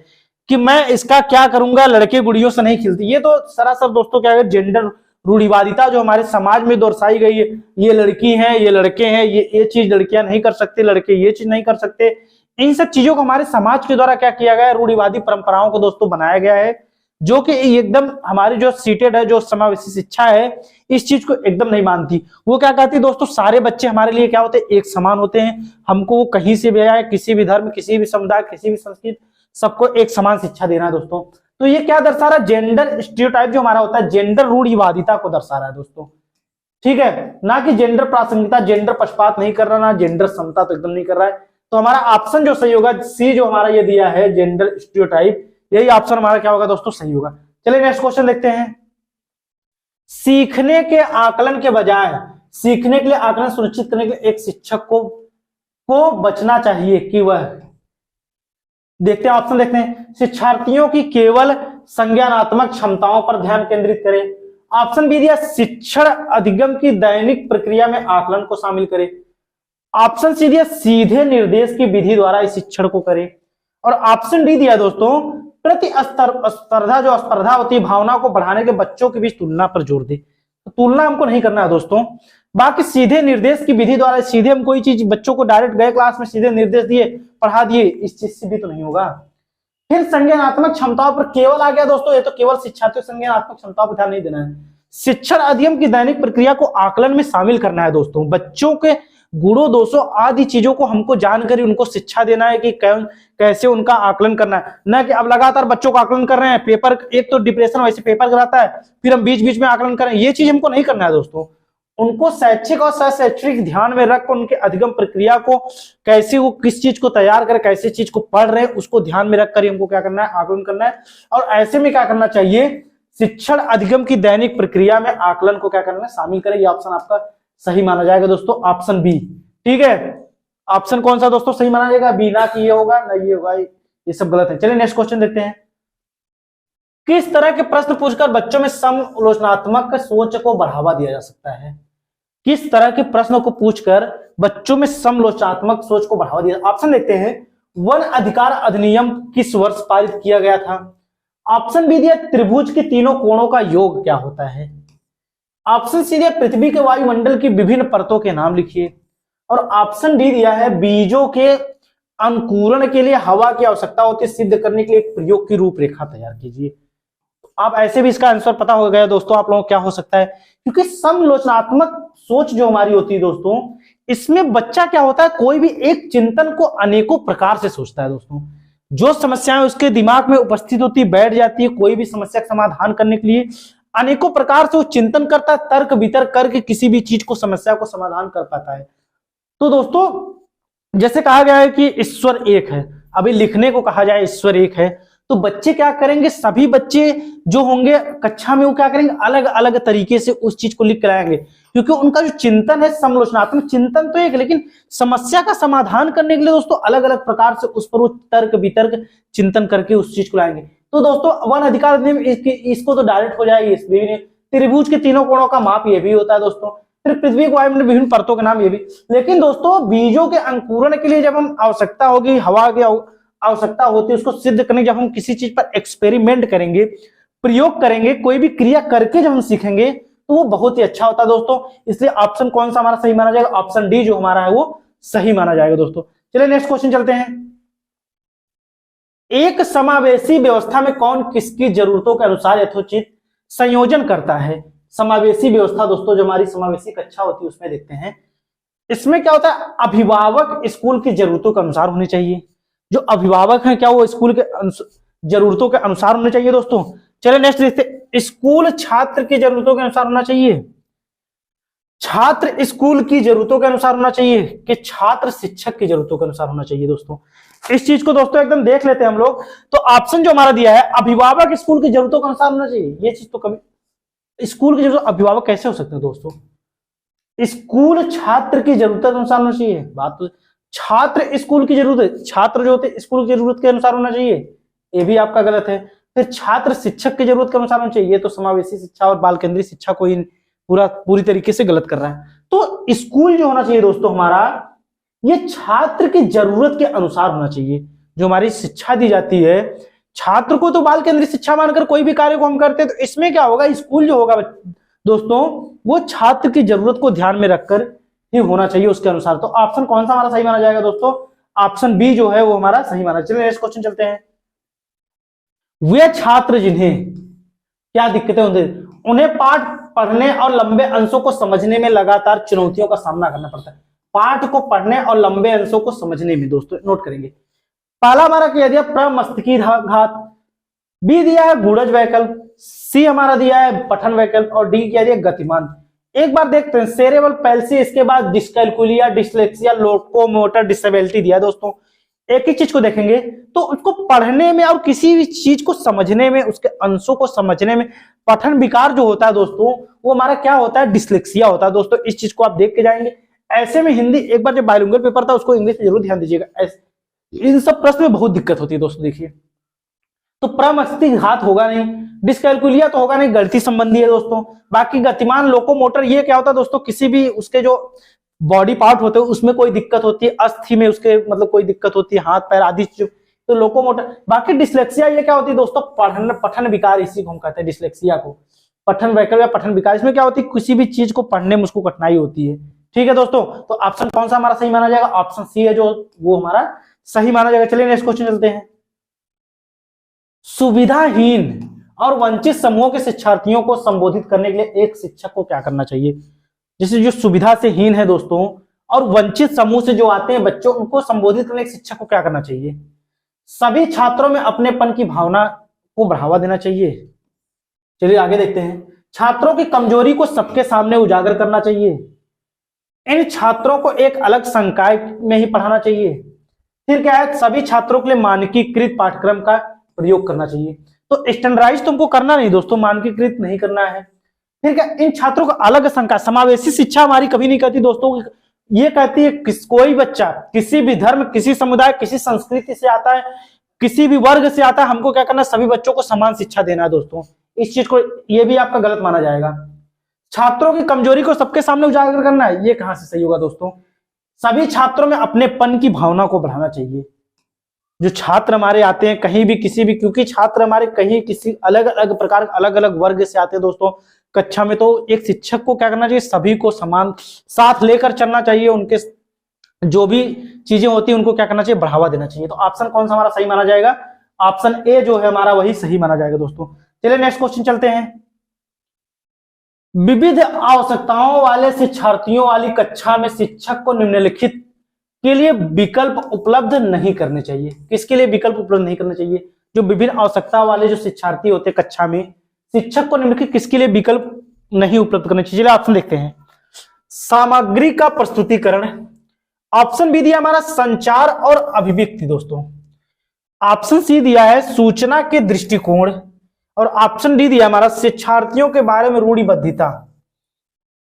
कि मैं इसका क्या करूंगा, लड़के गुड़ियों से नहीं खेलते। ये तो सरासर दोस्तों क्या है, जेंडर रूढ़िवादिता जो हमारे समाज में दर्शाई गई है, ये लड़की है, ये लड़के हैं, ये चीज लड़कियां नहीं कर सकते, लड़के ये चीज नहीं कर सकते। इन सब चीजों को हमारे समाज के द्वारा क्या किया गया है, रूढ़िवादी परंपराओं को दोस्तों बनाया गया है, जो कि एकदम हमारी जो सीटेड है, जो समावेशी शिक्षा है, इस चीज को एकदम नहीं मानती। वो क्या कहती है दोस्तों, सारे बच्चे हमारे लिए क्या होते हैं, एक समान होते हैं, हमको कहीं से भी आए, किसी भी धर्म, किसी भी समुदाय, किसी भी संस्कृति, सबको एक समान शिक्षा देना है दोस्तों। तो ये क्या दर्शा रहा है, जेंडर स्टीरियोटाइप जो हमारा होता है, जेंडर रूढ़िवादिता को दर्शा रहा है दोस्तों। ठीक है, ना कि जेंडर प्रासंगिकता, जेंडर पक्षपात नहीं कर रहा, ना जेंडर समता तो एकदम नहीं कर रहा है। तो हमारा ऑप्शन जो सही होगा, सी जो हमारा ये दिया है जेंडर स्टीरियोटाइप, यही ऑप्शन हमारा क्या होगा दोस्तों, सही होगा। चलिए नेक्स्ट क्वेश्चन देखते हैं। सीखने के आकलन के बजाय सीखने के लिए आकलन सुनिश्चित करने के लिए एक शिक्षक को बचना चाहिए कि वह, देखते हैं ऑप्शन देखते हैं। शिक्षार्थियों की केवल संज्ञानात्मक क्षमताओं पर ध्यान केंद्रित करें। ऑप्शन बी दिया, शिक्षण अधिगम की दैनिक प्रक्रिया में आकलन को शामिल करें। ऑप्शन सी दिया, सीधे निर्देश की विधि द्वारा इस शिक्षण को करें। और ऑप्शन डी दिया दोस्तों, स्पर्धा जो स्पर्धा होती है, भावना को बढ़ाने के बच्चों के बीच तुलना पर जोर दे। तो तुलना हमको नहीं करना है दोस्तों। बाकी सीधे निर्देश की विधि द्वारा, सीधे हम कोई चीज बच्चों को डायरेक्ट गए क्लास में सीधे निर्देश दिए, पढ़ा दिए, इस चीज से भी तो नहीं होगा। फिर संज्ञानात्मक क्षमताओं पर केवल आ गया दोस्तों, ये तो केवल शिक्षार्थियों संज्ञानात्मक क्षमताओं पर ध्यान नहीं देना है, शिक्षण अधिगम की दैनिक प्रक्रिया को आकलन में शामिल करना है दोस्तों। गुणों दोषों आदि चीजों को हमको जानकर उनको शिक्षा देना है कि कैसे उनका आकलन करना है, न कि अब लगातार बच्चों का आकलन कर रहे हैं, पेपर एक तो डिप्रेशन वैसे पेपर कराता है, फिर हम बीच बीच में आकलन करें, ये चीज हमको नहीं करना है दोस्तों। उनको शैक्षिक और शैक्षणिक ध्यान में रखकर उनके अधिगम प्रक्रिया को कैसे वो किस चीज को तैयार करे, कैसे चीज को पढ़ रहे हैं उसको ध्यान में रखकर हमको क्या करना है, आकलन करना है। और ऐसे में क्या करना चाहिए, शिक्षण अधिगम की दैनिक प्रक्रिया में आकलन को क्या करना है, शामिल करें। ये ऑप्शन आपका सही माना जाएगा दोस्तों, ऑप्शन बी। ठीक है, ऑप्शन कौन सा दोस्तों सही माना जाएगा, बी, ना कि ये होगा ना ये होगा, ये सब गलत है। चलिए नेक्स्ट क्वेश्चन देखते हैं। किस तरह के प्रश्न पूछकर बच्चों में समालोचनात्मक सोच को बढ़ावा दिया जा सकता है? किस तरह के प्रश्नों को पूछकर बच्चों में समालोचनात्मक सोच को बढ़ावा दिया? ऑप्शन देखते हैं। वन अधिकार अधिनियम किस वर्ष पारित किया गया था? ऑप्शन बी दिया त्रिभुज के तीनों कोणों का योग क्या होता है? ऑप्शन सी दिया पृथ्वी के वायुमंडल की विभिन्न परतों के नाम लिखिए। और ऑप्शन डी दिया है बीजों के अंकुरण के लिए हवा की आवश्यकता होती है, सिद्ध करने के लिए एक प्रयोग की रूपरेखा तैयार कीजिए। आप ऐसे भी इसका आंसर पता हो गया दोस्तों आप लोगों को क्या हो सकता है, क्योंकि समालोचनात्मक सोच जो हमारी होती है दोस्तों, इसमें बच्चा क्या होता है, कोई भी एक चिंतन को अनेकों प्रकार से सोचता है दोस्तों। जो समस्याएं उसके दिमाग में उपस्थित होती है, बैठ जाती है, कोई भी समस्या का समाधान करने के लिए अनेकों प्रकार से वो चिंतन करता है, तर्क वितर्क करके किसी भी चीज को, समस्या को समाधान कर पाता है। तो दोस्तों जैसे कहा गया है कि ईश्वर एक है, अभी लिखने को कहा जाए ईश्वर एक है, तो बच्चे क्या करेंगे, सभी बच्चे जो होंगे कक्षा में वो क्या करेंगे, अलग अलग तरीके से उस चीज को लिख कर आएंगे, क्योंकि उनका जो चिंतन है, समालोचनात्मक चिंतन तो एक, लेकिन समस्या का समाधान करने के लिए दोस्तों अलग अलग प्रकार से उस पर वो तर्क वितर्क चिंतन करके उस चीज को लाएंगे। तो दोस्तों वन अधिकार अधिनियम इसको तो डायरेक्ट हो जाएगी। त्रिभुज के तीनों कोणों का माप ये भी होता है दोस्तों, फिर पृथ्वी के वायुमंडल में विभिन्न परतों के नाम ये भी। लेकिन दोस्तों बीजों के अंकुरण के लिए जब हम आवश्यकता होगी, हवा की आवश्यकता होती है, उसको सिद्ध करने जब हम किसी चीज पर एक्सपेरिमेंट करेंगे, प्रयोग करेंगे, कोई भी क्रिया करके जब हम सीखेंगे तो वो बहुत ही अच्छा होता है दोस्तों। इसलिए ऑप्शन कौन सा हमारा सही माना जाएगा, ऑप्शन डी जो हमारा है वो सही माना जाएगा दोस्तों। चलिए नेक्स्ट क्वेश्चन चलते हैं। एक समावेशी व्यवस्था में कौन किसकी जरूरतों के अनुसार यथोचित संयोजन करता है? समावेशी व्यवस्था दोस्तों जो हमारी समावेशी कक्षा होती है उसमें देखते हैं। इसमें क्या होता है, अभिभावक स्कूल की जरूरतों के अनुसार होने चाहिए। जो अभिभावक हैं क्या वो स्कूल के जरूरतों के अनुसार होने चाहिए दोस्तों। चलिए नेक्स्ट देखते, स्कूल छात्र की जरूरतों के अनुसार होना चाहिए, छात्र स्कूल की जरूरतों के अनुसार होना चाहिए, कि छात्र शिक्षक की जरूरतों के अनुसार होना चाहिए दोस्तों। इस चीज को दोस्तों एकदम देख लेते हैं हम लोग। तो ऑप्शन जो हमारा दिया है, अभिभावक स्कूल की जरूरतों के अनुसार होना चाहिए, ये चीज तो कभी स्कूल की जरूरत अभिभावक कैसे हो सकते हैं दोस्तों, स्कूल छात्र की जरूरत के अनुसार होना चाहिए। बात तो छात्र स्कूल की जरूरत है, छात्र जो होते स्कूल की जरूरत के अनुसार होना चाहिए, ये भी आपका गलत है। फिर छात्र शिक्षक की जरूरत के अनुसार होना चाहिए, ये तो समावेशी शिक्षा और बाल केंद्रीय शिक्षा को ही पूरी तरीके से गलत कर रहा है। तो स्कूल जो होना चाहिए दोस्तों हमारा, ये छात्र की जरूरत के अनुसार होना चाहिए। जो हमारी शिक्षा दी जाती है, छात्र को तो बाल केंद्रीय शिक्षा मानकर कोई भी कार्य को हम करते हैं, तो इसमें क्या होगा, स्कूल जो होगा दोस्तों वो छात्र की जरूरत को ध्यान में रखकर ही होना चाहिए, उसके अनुसार। तो ऑप्शन कौन सा हमारा सही माना जाएगा दोस्तों, ऑप्शन बी जो है वो हमारा सही माना। चलिए नेक्स्ट क्वेश्चन चलते हैं। वे छात्र जिन्हें क्या दिक्कतें होती, उन्हें पाठ पढ़ने और लंबे अंशों को समझने में लगातार चुनौतियों का सामना करना पड़ता है। पाठ को पढ़ने और लंबे अंशों को समझने में दोस्तों नोट करेंगे। पहला हमारा क्या दिया, प्रमस्तकी घात, बी दिया है गुणज वैकल्प, सी हमारा दिया है पठन वैकल्प, और डी क्या दिया गतिमान। एक बार देखते हैं, सेरेब्रल पैल्सी, इसके बाद डिस्कैल्कुलिया, डिसलेक्सिया, लोकोमोटर डिसेबिलिटी दिया दोस्तों। एक ही चीज को देखेंगे तो उसको पढ़ने में और किसी भी चीज को समझने में, उसके अंशों को समझने में, पठन विकार जो होता है दोस्तों वो हमारा क्या होता है, डिसलेक्सिया होता है दोस्तों। इस चीज को आप देख के जाएंगे। ऐसे में हिंदी, एक बार जब बाइलिंगुअल पेपर था उसको इंग्लिश में जरूर ध्यान दीजिएगा, इन सब प्रश्न में बहुत दिक्कत होती है दोस्तों। देखिए तो प्रमस्तिष्क घात होगा नहीं, डिस्कैल्कुलिया तो होगा नहीं, गलती संबंधी है दोस्तों। बाकी गतिमान, लोकोमोटर, ये क्या होता है दोस्तों, किसी भी उसके जो बॉडी पार्ट होते हैं उसमें कोई दिक्कत होती है, अस्थि में उसके मतलब कोई दिक्कत होती है, हाथ पैर आदि, तो लोकोमोटर। बाकी डिसलेक्सिया ये क्या होती है दोस्तों, पठन विकार, इसी को हम कहते हैं डिसलेक्सिया को, पठन वैकल्प या पठन विकार। इसमें क्या होती है, किसी भी चीज को पढ़ने में उसको कठिनाई होती है। ठीक है दोस्तों, तो ऑप्शन कौन सा हमारा सही माना जाएगा, ऑप्शन सी है जो वो हमारा सही माना जाएगा। चलिए नेक्स्ट क्वेश्चन चलते हैं। सुविधाहीन और वंचित समूहों के शिक्षार्थियों को संबोधित करने के लिए एक शिक्षक को क्या करना चाहिए। जैसे जो सुविधा से हीन है दोस्तों, और वंचित समूह से जो आते हैं बच्चों, उनको संबोधित करने के शिक्षक को क्या करना चाहिए? सभी छात्रों में अपनेपन की भावना को बढ़ावा देना चाहिए। चलिए आगे देखते हैं। छात्रों की कमजोरी को सबके सामने उजागर करना चाहिए। इन छात्रों को एक अलग संकाय में ही पढ़ाना चाहिए। फिर क्या है? सभी छात्रों के लिए मानकीकृत पाठ्यक्रम का प्रयोग करना चाहिए। तो स्टैंडर्डाइज तुमको करना नहीं दोस्तों, मानकीकृत नहीं करना है। फिर क्या? इन छात्रों को अलग संकाय, समावेशी शिक्षा हमारी कभी नहीं कहती दोस्तों, ये कहती है कोई बच्चा किसी भी धर्म, किसी समुदाय, किसी संस्कृति से आता है, किसी भी वर्ग से आता है, हमको क्या करना है? सभी बच्चों को समान शिक्षा देना है दोस्तों। इस चीज को, ये भी आपका गलत माना जाएगा। छात्रों की कमजोरी को सबके सामने उजागर करना है, ये कहां से सही होगा दोस्तों? सभी छात्रों में अपनेपन की भावना को बढ़ाना चाहिए। जो छात्र हमारे आते हैं कहीं भी, किसी भी, क्योंकि छात्र हमारे कहीं किसी अलग अलग प्रकार, अलग अलग वर्ग से आते हैं दोस्तों कक्षा में, तो एक शिक्षक को क्या करना चाहिए? सभी को समान साथ लेकर चलना चाहिए। उनके जो भी चीजें होती है उनको क्या करना चाहिए? बढ़ावा देना चाहिए। तो ऑप्शन कौन सा हमारा सही माना जाएगा? ऑप्शन ए जो है हमारा वही सही माना जाएगा दोस्तों। चलिए नेक्स्ट क्वेश्चन चलते हैं। विविध आवश्यकताओं वाले शिक्षार्थियों वाली कक्षा में शिक्षक को निम्नलिखित के लिए विकल्प उपलब्ध नहीं करने चाहिए। किसके लिए विकल्प उपलब्ध नहीं करने चाहिए? जो विभिन्न आवश्यकता वाले जो शिक्षार्थी होते हैं कक्षा में, शिक्षक को निम्नलिखित किसके लिए विकल्प नहीं उपलब्ध करने चाहिए? ऑप्शन देखते हैं। सामग्री का प्रस्तुतिकरण, ऑप्शन बी दिया हमारा संचार और अभिव्यक्ति दोस्तों, ऑप्शन सी दिया है सूचना के दृष्टिकोण, और ऑप्शन डी दिया हमारा शिक्षार्थियों के बारे में रूढ़िबद्धता।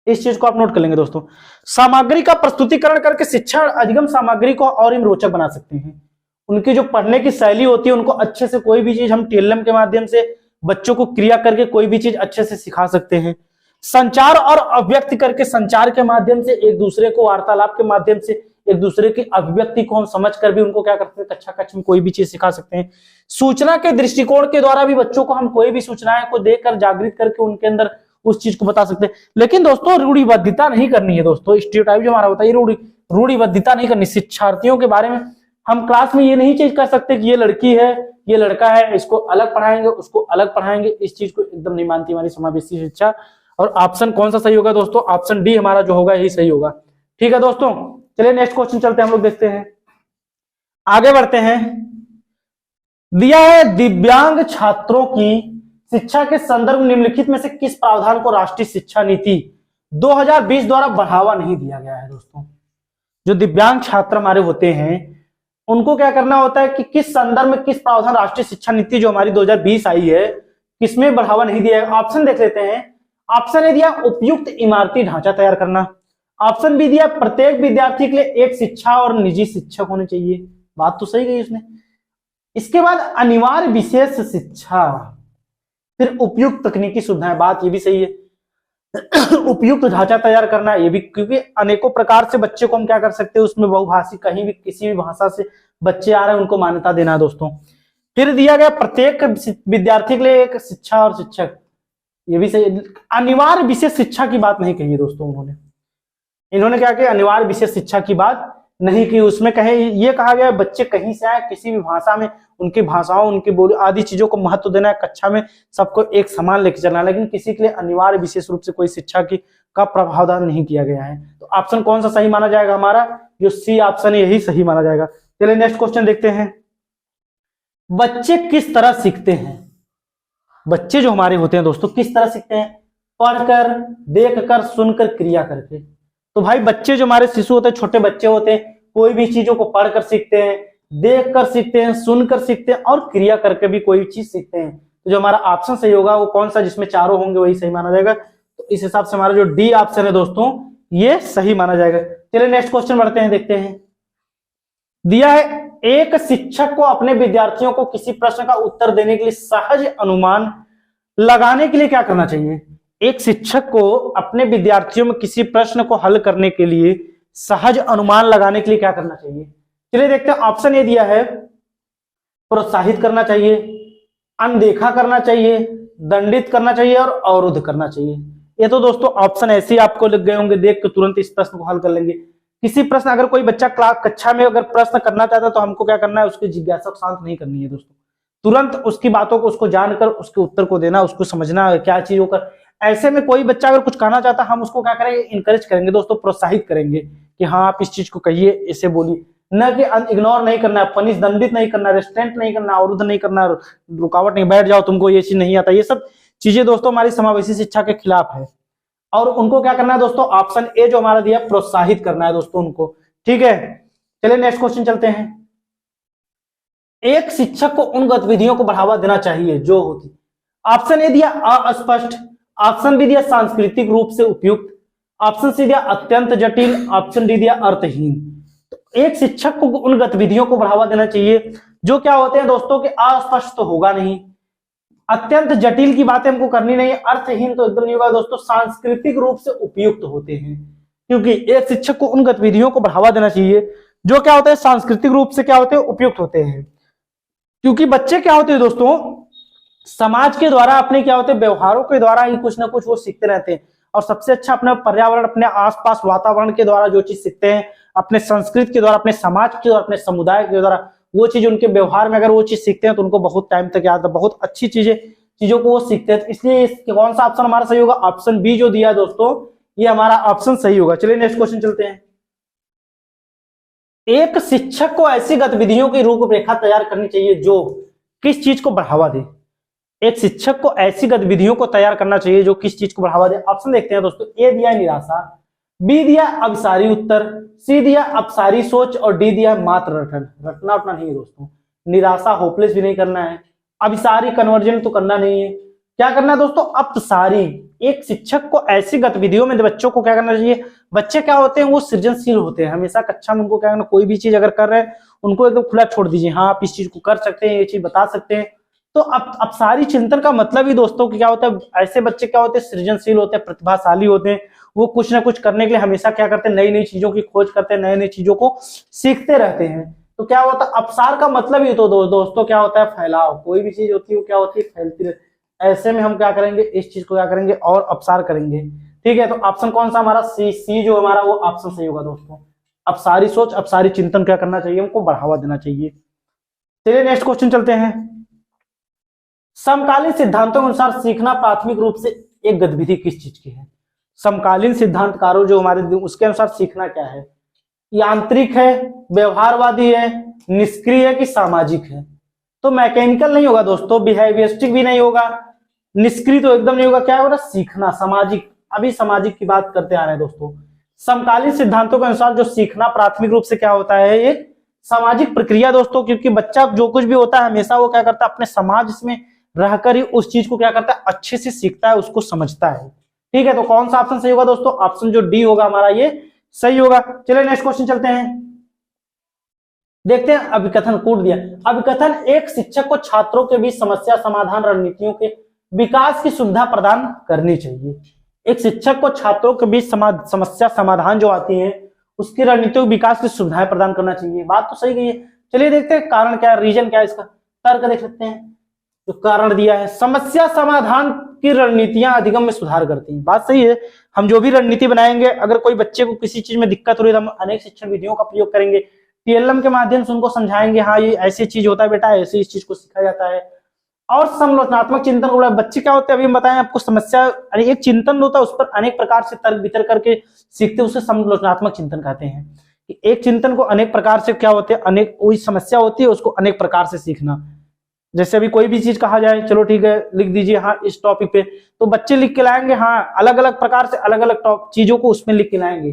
इस चीज को आप नोट कर लेंगे दोस्तों। सामग्री का प्रस्तुतिकरण करके शिक्षा अधिगम सामग्री को और ही रोचक बना सकते हैं। उनकी जो पढ़ने की शैली होती है, उनको अच्छे से कोई भी चीज हम टेलम के माध्यम से बच्चों को क्रिया करके कोई भी चीज अच्छे से सिखा सकते हैं। संचार और अभिव्यक्ति करके, संचार के माध्यम से एक दूसरे को, वार्तालाप के माध्यम से एक दूसरे की अभिव्यक्ति को हम समझ कर भी उनको क्या करते हैं? कक्षा कक्षा में कोई भी चीज सिखा सकते हैं। सूचना के दृष्टिकोण के द्वारा भी बच्चों को हम कोई भी सूचनाएं को देकर जागृत करके उनके अंदर उस चीज को बता सकते हैं। लेकिन दोस्तों रूढ़िबद्धता नहीं करनी है दोस्तों। स्टीरियोटाइप जो हमारा होता है, ये रूढ़िबद्धता नहीं करनी। शिक्षार्थियों के बारे में हम क्लास में ये नहीं चीज कर सकते कि ये लड़की है, ये लड़का है, इसको अलग पढ़ाएंगे, उसको अलग पढ़ाएंगे। इस चीज को एकदम नहीं मानती हमारी समावेशी शिक्षा। और ऑप्शन कौन सा सही होगा दोस्तों? ऑप्शन डी हमारा जो होगा यही सही होगा। ठीक है दोस्तों, चलिए नेक्स्ट क्वेश्चन चलते हैं, हम लोग देखते हैं, आगे बढ़ते हैं। दिया है दिव्यांग छात्रों की शिक्षा के संदर्भ में निम्नलिखित में से किस प्रावधान को राष्ट्रीय शिक्षा नीति 2020 द्वारा बढ़ावा नहीं दिया गया है दोस्तों? जो दिव्यांग छात्र हमारे होते हैं उनको क्या करना होता है कि किस संदर्भ में किस प्रावधान राष्ट्रीय शिक्षा नीति जो हमारी 2020 आई है किसमें बढ़ावा नहीं दिया है? ऑप्शन देख लेते हैं। ऑप्शन ए दिया उपयुक्त इमारती ढांचा तैयार करना, ऑप्शन बी दिया प्रत्येक विद्यार्थी के लिए एक शिक्षा और निजी शिक्षक होने चाहिए। बात तो सही गई उसने। इसके बाद अनिवार्य विशेष शिक्षा, फिर उपयुक्त तकनीकी सुविधाएं, बात ये भी सही है। उपयुक्त ढांचा तैयार करना, ये भी, क्योंकि अनेकों प्रकार से बच्चे को हम क्या कर सकते हैं उसमें बहुभाषी, कहीं भी किसी भी भाषा से बच्चे आ रहे हैं उनको मान्यता देना है दोस्तों। फिर दिया गया प्रत्येक विद्यार्थी के लिए एक शिक्षा और शिक्षक, ये भी सही। अनिवार्य विशेष शिक्षा की बात नहीं कही है दोस्तों इन्होंने क्या किया? अनिवार्य विशेष शिक्षा की बात नहीं की। उसमें कहे ये कहा गया बच्चे कहीं से आए, किसी भी भाषा में, उनकी भाषाओं, उनकी बोली आदि चीजों को महत्व देना है, कक्षा में सबको एक समान लेकर चलना है, लेकिन किसी के लिए अनिवार्य विशेष रूप से कोई शिक्षा का प्रावधान नहीं किया गया है। तो ऑप्शन कौन सा सही माना जाएगा? हमारा जो सी ऑप्शन है यही सही माना जाएगा। चलिए नेक्स्ट क्वेश्चन देखते हैं। बच्चे किस तरह सीखते हैं? बच्चे जो हमारे होते हैं दोस्तों किस तरह सीखते हैं? पढ़कर, देखकर, सुनकर, क्रिया करके। तो भाई बच्चे जो हमारे शिशु होते हैं, छोटे बच्चे होते हैं, कोई भी चीजों को पढ़कर सीखते हैं, देखकर सीखते हैं, सुनकर सीखते हैं और क्रिया करके भी कोई चीज सीखते हैं। तो जो हमारा ऑप्शन सही होगा वो कौन सा, जिसमें चारों होंगे वही सही माना जाएगा। तो इस हिसाब से हमारा जो डी ऑप्शन है दोस्तों ये सही माना जाएगा। चलिए नेक्स्ट क्वेश्चन बढ़ते हैं, देखते हैं। दिया है एक शिक्षक को अपने विद्यार्थियों को किसी प्रश्न का उत्तर देने के लिए सहज अनुमान लगाने के लिए क्या करना चाहिए? एक शिक्षक को अपने विद्यार्थियों में किसी प्रश्न को हल करने के लिए सहज अनुमान लगाने के लिए क्या करना चाहिए? चलिए देखते हैं। ऑप्शन ए दिया है प्रोत्साहित करना चाहिए, अनदेखा करना चाहिए, दंडित करना चाहिए और अवरुद्ध करना चाहिए। ये तो दोस्तों ऑप्शन ऐसे ही आपको लग गए होंगे, देख के तुरंत इस प्रश्न को हल कर लेंगे। किसी प्रश्न, अगर कोई बच्चा कक्षा में अगर प्रश्न करना चाहता है तो हमको क्या करना है? उसकी जिज्ञासा को शांत नहीं करनी है दोस्तों, तुरंत उसकी बातों को उसको जानकर उसके उत्तर को देना, उसको समझना क्या चीज होकर। ऐसे में कोई बच्चा अगर कुछ कहना चाहता है हम उसको क्या करेंगे, इंकरेज करेंगे दोस्तों, प्रोत्साहित करेंगे कि हाँ आप इस चीज को कहिए, इसे बोलिए, न कि इग्नोर नहीं करना है, पनिश दंडित नहीं करना, रेस्ट्रेंट नहीं करना, अवरुद्ध नहीं करना, रुकावट नहीं, बैठ जाओ तुमको ये चीज नहीं आता, ये सब चीजें दोस्तों हमारी समावेशी शिक्षा के खिलाफ है। और उनको क्या करना है दोस्तों, ऑप्शन ए जो हमारा दिया प्रोत्साहित करना है दोस्तों उनको। ठीक है, चलिए नेक्स्ट क्वेश्चन चलते हैं। एक शिक्षक को उन गतिविधियों को बढ़ावा देना चाहिए जो होती, ऑप्शन ए दिया अस्पष्ट, ऑप्शन बी दिया सांस्कृतिक रूप से उपयुक्त, ऑप्शन सी दिया अत्यंत जटिल, ऑप्शन डी दिया अर्थहीन। तो एक शिक्षक को उन गतिविधियों को बढ़ावा देना चाहिए जो क्या होते हैं दोस्तों कि अस्पष्ट तो होगा नहीं, अत्यंत जटिल की बातें हमको करनी नहीं है, अर्थहीन तो एकदम नहीं होगा दोस्तों, सांस्कृतिक रूप से उपयुक्त होते हैं। क्योंकि एक शिक्षक को उन गतिविधियों को बढ़ावा देना चाहिए जो क्या होते हैं सांस्कृतिक रूप से क्या होते हैं, उपयुक्त होते हैं। क्योंकि बच्चे क्या होते हैं दोस्तों, समाज के द्वारा अपने क्या होते हैं व्यवहारों के द्वारा ही कुछ ना कुछ वो सीखते रहते हैं। और सबसे अच्छा अपने पर्यावरण, अपने आसपास वातावरण के द्वारा जो चीज सीखते हैं, अपने संस्कृति के द्वारा, अपने समाज के द्वारा, अपने समुदाय के द्वारा, वो चीज उनके व्यवहार में अगर वो चीज सीखते हैं तो उनको बहुत टाइम तक याद है, बहुत अच्छी चीजों को वो सीखते हैं। इसलिए कौन सा ऑप्शन हमारा सही होगा, ऑप्शन बी जो दिया दोस्तों ये हमारा ऑप्शन सही होगा। चलिए नेक्स्ट क्वेश्चन चलते हैं। एक शिक्षक को ऐसी गतिविधियों की रूपरेखा तैयार करनी चाहिए जो किस चीज को बढ़ावा दे। एक शिक्षक को ऐसी गतिविधियों को तैयार करना चाहिए जो किस चीज को बढ़ावा दे। ऑप्शन देखते हैं दोस्तों, ए दिया निराशा, बी दिया अभिसारी उत्तर, सी दिया अपसारी सोच और डी दिया मात्र रटन। रटना उठना नहीं है दोस्तों, निराशा होपलेस भी नहीं करना है, अभिसारी कन्वर्जन तो करना नहीं है, क्या करना है दोस्तों अपसारी। एक शिक्षक को ऐसी गतिविधियों में बच्चों को क्या करना चाहिए, बच्चे क्या होते हैं वो सृजनशील होते हैं, हमेशा कक्षा में उनको क्या करना, कोई भी चीज अगर कर रहे हैं उनको एकदम खुला छोड़ दीजिए, हाँ आप इस चीज को कर सकते हैं, ये चीज बता सकते हैं। तो अब सारी चिंतन का मतलब ही दोस्तों कि क्या होता है, ऐसे बच्चे क्या होते हैं सृजनशील होते हैं, प्रतिभाशाली होते हैं, वो कुछ ना कुछ करने के लिए हमेशा क्या करते हैं, नई नई चीजों की खोज करते हैं, नई नई चीजों को सीखते रहते हैं। तो क्या होता है अपसार का मतलब ही तो दोस्तों क्या होता है फैलाव, कोई भी चीज होती है वो क्या होती है फैलती रहती है। ऐसे में हम क्या करेंगे, इस चीज को क्या करेंगे और अपसार करेंगे। ठीक है, तो ऑप्शन कौन सा हमारा सी जो हमारा वो ऑप्शन सही होगा दोस्तों। अपसारी सोच, अपसारी चिंतन क्या करना चाहिए, हमको बढ़ावा देना चाहिए। चलिए नेक्स्ट क्वेश्चन चलते हैं। समकालीन सिद्धांतों के अनुसार सीखना प्राथमिक रूप से एक गतिविधि किस चीज की है। समकालीन सिद्धांतकारों जो हमारे उसके अनुसार सीखना क्या है, यांत्रिक है, व्यवहारवादी है, निष्क्रिय है कि सामाजिक है। तो मैकेनिकल नहीं होगा दोस्तों, बिहेवियरिस्टिक भी नहीं होगा, निष्क्रिय तो एकदम नहीं होगा, क्या होगा सीखना सामाजिक। अभी सामाजिक की बात करते आ रहे हैं दोस्तों। समकालीन सिद्धांतों के अनुसार जो सीखना प्राथमिक रूप से क्या होता है, ये सामाजिक प्रक्रिया दोस्तों। क्योंकि बच्चा जो कुछ भी होता है हमेशा वो क्या करता है अपने समाज में रहकर ही उस चीज को क्या करता है अच्छे से सीखता है, उसको समझता है। ठीक है, तो कौन सा ऑप्शन सही होगा दोस्तों, ऑप्शन जो डी होगा हमारा ये सही होगा। चलिए नेक्स्ट क्वेश्चन चलते हैं, देखते हैं। अभिकथन कूट दिया, अभिकथन एक शिक्षक को छात्रों के बीच समस्या समाधान रणनीतियों के विकास की सुविधा प्रदान करनी चाहिए। एक शिक्षक को छात्रों के बीच समस्या समाधान जो आती है उसकी रणनीतियों के विकास की सुविधाएं प्रदान करना चाहिए। बात तो सही गई है। चलिए देखते हैं कारण क्या है, रीजन क्या है इसका, तर्क देख सकते हैं। जो कारण दिया है, समस्या समाधान की रणनीतियां अधिगम में सुधार करती हैं। बात सही है, हम जो भी रणनीति बनाएंगे, अगर कोई बच्चे को किसी चीज में दिक्कत हो रही है तो हम अनेक शिक्षण विधियों का प्रयोग करेंगे, टीएलएम के माध्यम से उनको समझाएंगे, हाँ ये ऐसी चीज होता है बेटा, ऐसे इस चीज को सिखाया जाता है। और समालोचनात्मक चिंतन को बच्चे क्या होते हैं, अभी हम बताएं आपको, समस्या एक चिंतन होता है, उस पर अनेक प्रकार से तर्क वितर्क करके सीखते, उसे समालोचनात्मक चिंतन कहते हैं। एक चिंतन को अनेक प्रकार से क्या होते हैं, अनेक कोई समस्या होती है उसको अनेक प्रकार से सीखना। जैसे अभी कोई भी चीज कहा जाए, चलो ठीक है लिख दीजिए हाँ इस टॉपिक पे, तो बच्चे लिख के लाएंगे, हाँ अलग अलग प्रकार से अलग अलग चीजों को उसमें लिख के लाएंगे।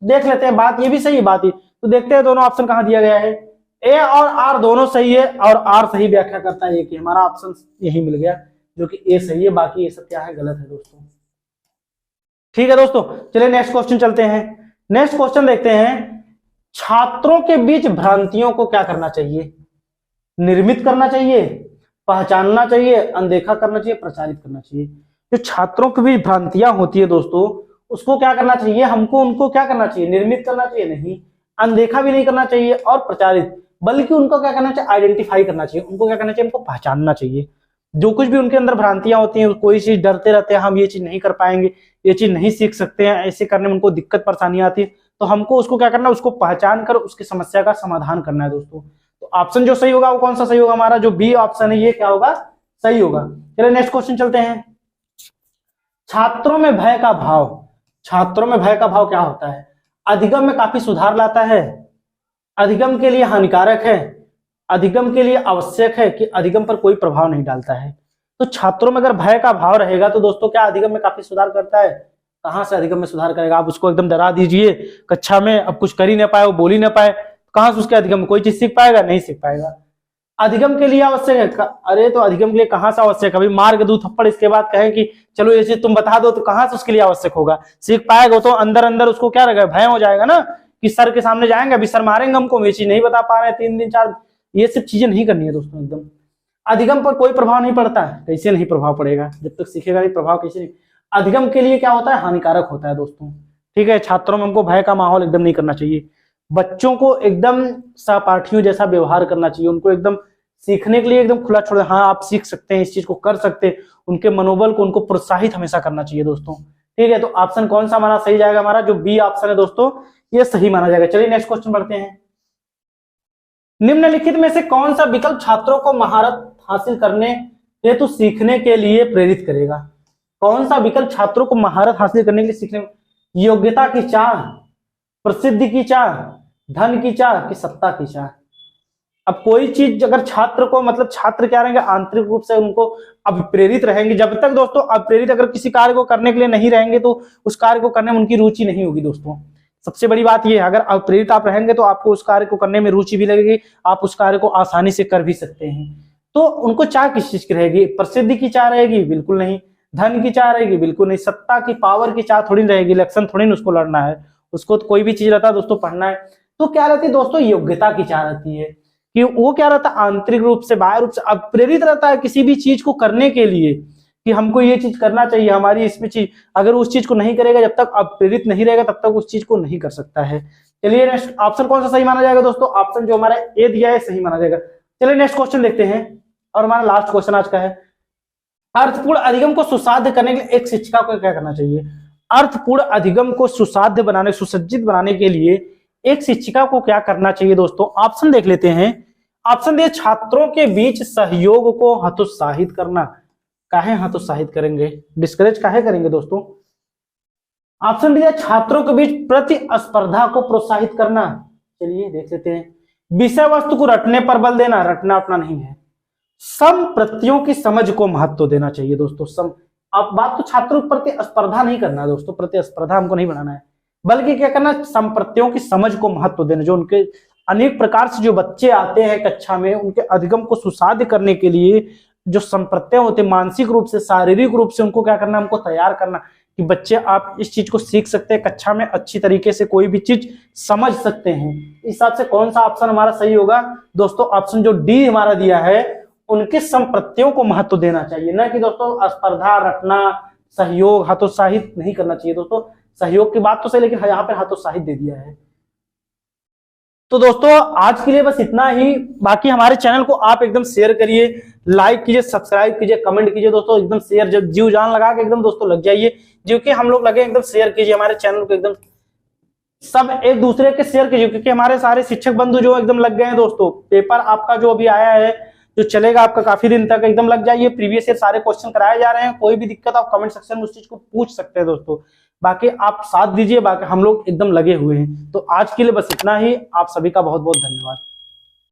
देख लेते हैं, बात ये भी सही बात है। तो देखते हैं दोनों ऑप्शन कहाँ दिया गया है, ए और आर दोनों सही है और आर सही व्याख्या करता है, कि हमारा ऑप्शन यही मिल गया जो कि ए सही है, बाकी ये सब क्या है गलत है दोस्तों। ठीक है दोस्तों, चलिए नेक्स्ट क्वेश्चन चलते हैं। नेक्स्ट क्वेश्चन देखते हैं, छात्रों के बीच भ्रांतियों को क्या करना चाहिए, निर्मित करना चाहिए, पहचानना चाहिए, अनदेखा करना चाहिए, प्रचारित करना चाहिए। जो छात्रों के बीच भ्रांतियां होती है दोस्तों उसको क्या करना चाहिए, हमको उनको क्या करना चाहिए, निर्मित करना चाहिए नहीं, अनदेखा भी नहीं करना चाहिए और प्रचारित, बल्कि उनको क्या करना चाहिए आइडेंटिफाई करना चाहिए, उनको क्या करना चाहिए, उनको पहचानना चाहिए। जो कुछ भी उनके अंदर भ्रांतियां होती हैं, कोई चीज डरते रहते हैं, हम ये चीज नहीं कर पाएंगे, ये चीज नहीं सीख सकते हैं, ऐसे करने में उनको दिक्कत परेशानी आती है, तो हमको उसको क्या करना है, उसको पहचान कर उसकी समस्या का समाधान करना है दोस्तों। तो ऑप्शन जो सही होगा वो कौन सा सही होगा, हमारा जो बी ऑप्शन है ये क्या होगा, सही होगा। चलिए नेक्स्ट क्वेश्चन चलते हैं। छात्रों में भय का भाव, छात्रों में भय का भाव क्या होता है? अधिगम में काफी सुधार लाता है, अधिगम के लिए हानिकारक है, अधिगम के लिए आवश्यक है, कि अधिगम पर कोई प्रभाव नहीं डालता है। तो छात्रों में अगर भय का भाव रहेगा तो दोस्तों क्या अधिगम में काफी सुधार करता है? कहां से अधिगम में सुधार करेगा? आप उसको एकदम डरा दीजिए कक्षा में, अब कुछ कर ही ना पाए, वो बोल ही ना पाए, कहां से उसके अधिगम में कोई चीज सीख पाएगा? नहीं सीख पाएगा। अधिगम के लिए आवश्यक है, अरे तो अधिगम के लिए कहां से आवश्यक? अभी मार के दो थप्पड़, इसके बाद कहें कि चलो ये चीज तुम बता दो, तो कहां से उसके लिए आवश्यक होगा? सीख पाएगा तो अंदर अंदर उसको क्या रहेगा? भय हो जाएगा ना, कि सर के सामने जाएंगे, अभी सर मारेंगे हमको, ये चीज नहीं बता पा रहे हैं 3 दिन 4, ये सब चीजें नहीं करनी है दोस्तों। एकदम अधिगम पर कोई प्रभाव नहीं पड़ता है, कैसे नहीं प्रभाव पड़ेगा? जब तक सीखेगा नहीं प्रभाव कैसे नहीं? अधिगम के लिए क्या होता है? हानिकारक होता है दोस्तों। ठीक है, छात्रों में हमको भय का माहौल एकदम नहीं करना चाहिए। बच्चों को एकदम सहपाठियों जैसा व्यवहार करना चाहिए, उनको एकदम सीखने के लिए एकदम खुला छोड़, हाँ आप सीख सकते हैं, इस चीज को कर सकते हैं, उनके मनोबल को, उनको प्रोत्साहित हमेशा करना चाहिए दोस्तों। ठीक है, तो ऑप्शन कौन सा हमारा सही जाएगा? हमारा जो बी ऑप्शन है दोस्तों, ये सही माना जाएगा। चलिए नेक्स्ट क्वेश्चन बढ़ते हैं। निम्नलिखित में से कौन सा विकल्प छात्रों को महारत हासिल करने हेतु सीखने के लिए प्रेरित करेगा? कौन सा विकल्प छात्रों को महारत हासिल करने के लिए सीखने? योग्यता की चाह, प्रसिद्धि की चाह, धन की चाह, कि सत्ता की चाह? अब कोई चीज अगर छात्र को, मतलब छात्र क्या रहेंगे? आंतरिक रूप से उनको अब प्रेरित रहेंगे। जब तक दोस्तों अब प्रेरित अगर किसी कार्य को करने के लिए नहीं रहेंगे तो उस कार्य को करने में उनकी रुचि नहीं होगी दोस्तों। सबसे बड़ी बात यह है, अगर प्रेरित आप रहेंगे तो आपको उस कार्य को करने में रुचि भी लगेगी, आप उस कार्य को आसानी से कर भी सकते हैं। तो उनको चाह किस चीज की रहेगी? प्रसिद्धि की चाह रहेगी? बिल्कुल नहीं। धन की चाह रहेगी? बिल्कुल नहीं। सत्ता की, पावर की चाह थोड़ी रहेगी, इलेक्शन थोड़ी ना उसको लड़ना है, उसको तो कोई भी चीज रहता है दोस्तों पढ़ना है। तो क्या रहती है दोस्तों? योग्यता की चाह रहती है, कि वो क्या रहता है? आंतरिक रूप से, बाह्य रूप से अब प्रेरित रहता है किसी भी चीज को करने के लिए, कि हमको ये चीज करना चाहिए, हमारी इसमें चीज, अगर उस चीज को नहीं करेगा, जब तक अब प्रेरित नहीं रहेगा तब तक उस चीज को नहीं कर सकता है। चलिए नेक्स्ट ऑप्शन कौन सा सही माना जाएगा दोस्तों? ऑप्शन जो हमारा ए दिया है सही माना जाएगा। चलिए नेक्स्ट क्वेश्चन देखते हैं, और हमारा लास्ट क्वेश्चन आज का है, अर्थपूर्ण अधिगम को सुसाध्य करने के लिए एक शिक्षिका को क्या करना चाहिए? अर्थपूर्ण अधिगम को सुसाध्य बनाने, सुसज्जित बनाने के लिए एक शिक्षिका को क्या करना चाहिए दोस्तों? ऑप्शन देख लेते हैं। ऑप्शन दिए, छात्रों के बीच सहयोग को हतोत्साहित करना। काहे हतोत्साहित करेंगे? डिस्करेज काहे करेंगे दोस्तों? ऑप्शन दिया, छात्रों के बीच प्रतिस्पर्धा को प्रोत्साहित करना। चलिए देख लेते हैं। विषय वस्तु को रटने पर बल देना, रटना अपना नहीं है। सम प्रत्ययों की समझ को महत्व देना चाहिए दोस्तों। सम, अब बात तो छात्रों पर प्रतिस्पर्धा नहीं करना है दोस्तों, प्रतिस्पर्धा हमको नहीं बनाना है, बल्कि क्या करना? संप्रत्यों की समझ को महत्व देना। जो उनके अनेक प्रकार से जो बच्चे आते हैं कक्षा में, उनके अधिगम को सुसाध्य करने के लिए जो संप्रत्यय होते हैं, मानसिक रूप से, शारीरिक रूप से उनको क्या करना? हमको तैयार करना, कि बच्चे आप इस चीज को सीख सकते हैं, कक्षा में अच्छी तरीके से कोई भी चीज समझ सकते हैं। इस हिसाब से कौन सा ऑप्शन हमारा सही होगा दोस्तों? ऑप्शन जो डी हमारा दिया है, उनके संप्रत्यों को महत्व देना चाहिए, ना कि दोस्तों स्पर्धा, रटना, सहयोग, हतोत्साहित नहीं करना चाहिए दोस्तों। सहयोग की बात तो सही, लेकिन यहाँ पर हतोत्साहित दे दिया है। तो दोस्तों आज के लिए बस इतना ही। बाकी हमारे चैनल को आप एकदम शेयर करिए, लाइक कीजिए, सब्सक्राइब कीजिए, कमेंट कीजिए दोस्तों, एकदम शेयर, जब जीव जान लगा के एकदम दोस्तों लग जाइए, जो कि हम लोग लगे, एकदम शेयर कीजिए हमारे चैनल को, एकदम सब एक दूसरे के शेयर कीजिए, क्योंकि हमारे सारे शिक्षक बंधु जो एकदम लग गए हैं दोस्तों। पेपर आपका जो अभी आया है, जो चलेगा आपका काफी दिन तक, एकदम लग जाइए। प्रीवियस ईयर सारे क्वेश्चन कराए जा रहे हैं, कोई भी दिक्कत आप कमेंट सेक्शन में उस चीज को पूछ सकते हैं दोस्तों। बाकी आप साथ दीजिए, बाकी हम लोग एकदम लगे हुए हैं। तो आज के लिए बस इतना ही। आप सभी का बहुत बहुत धन्यवाद।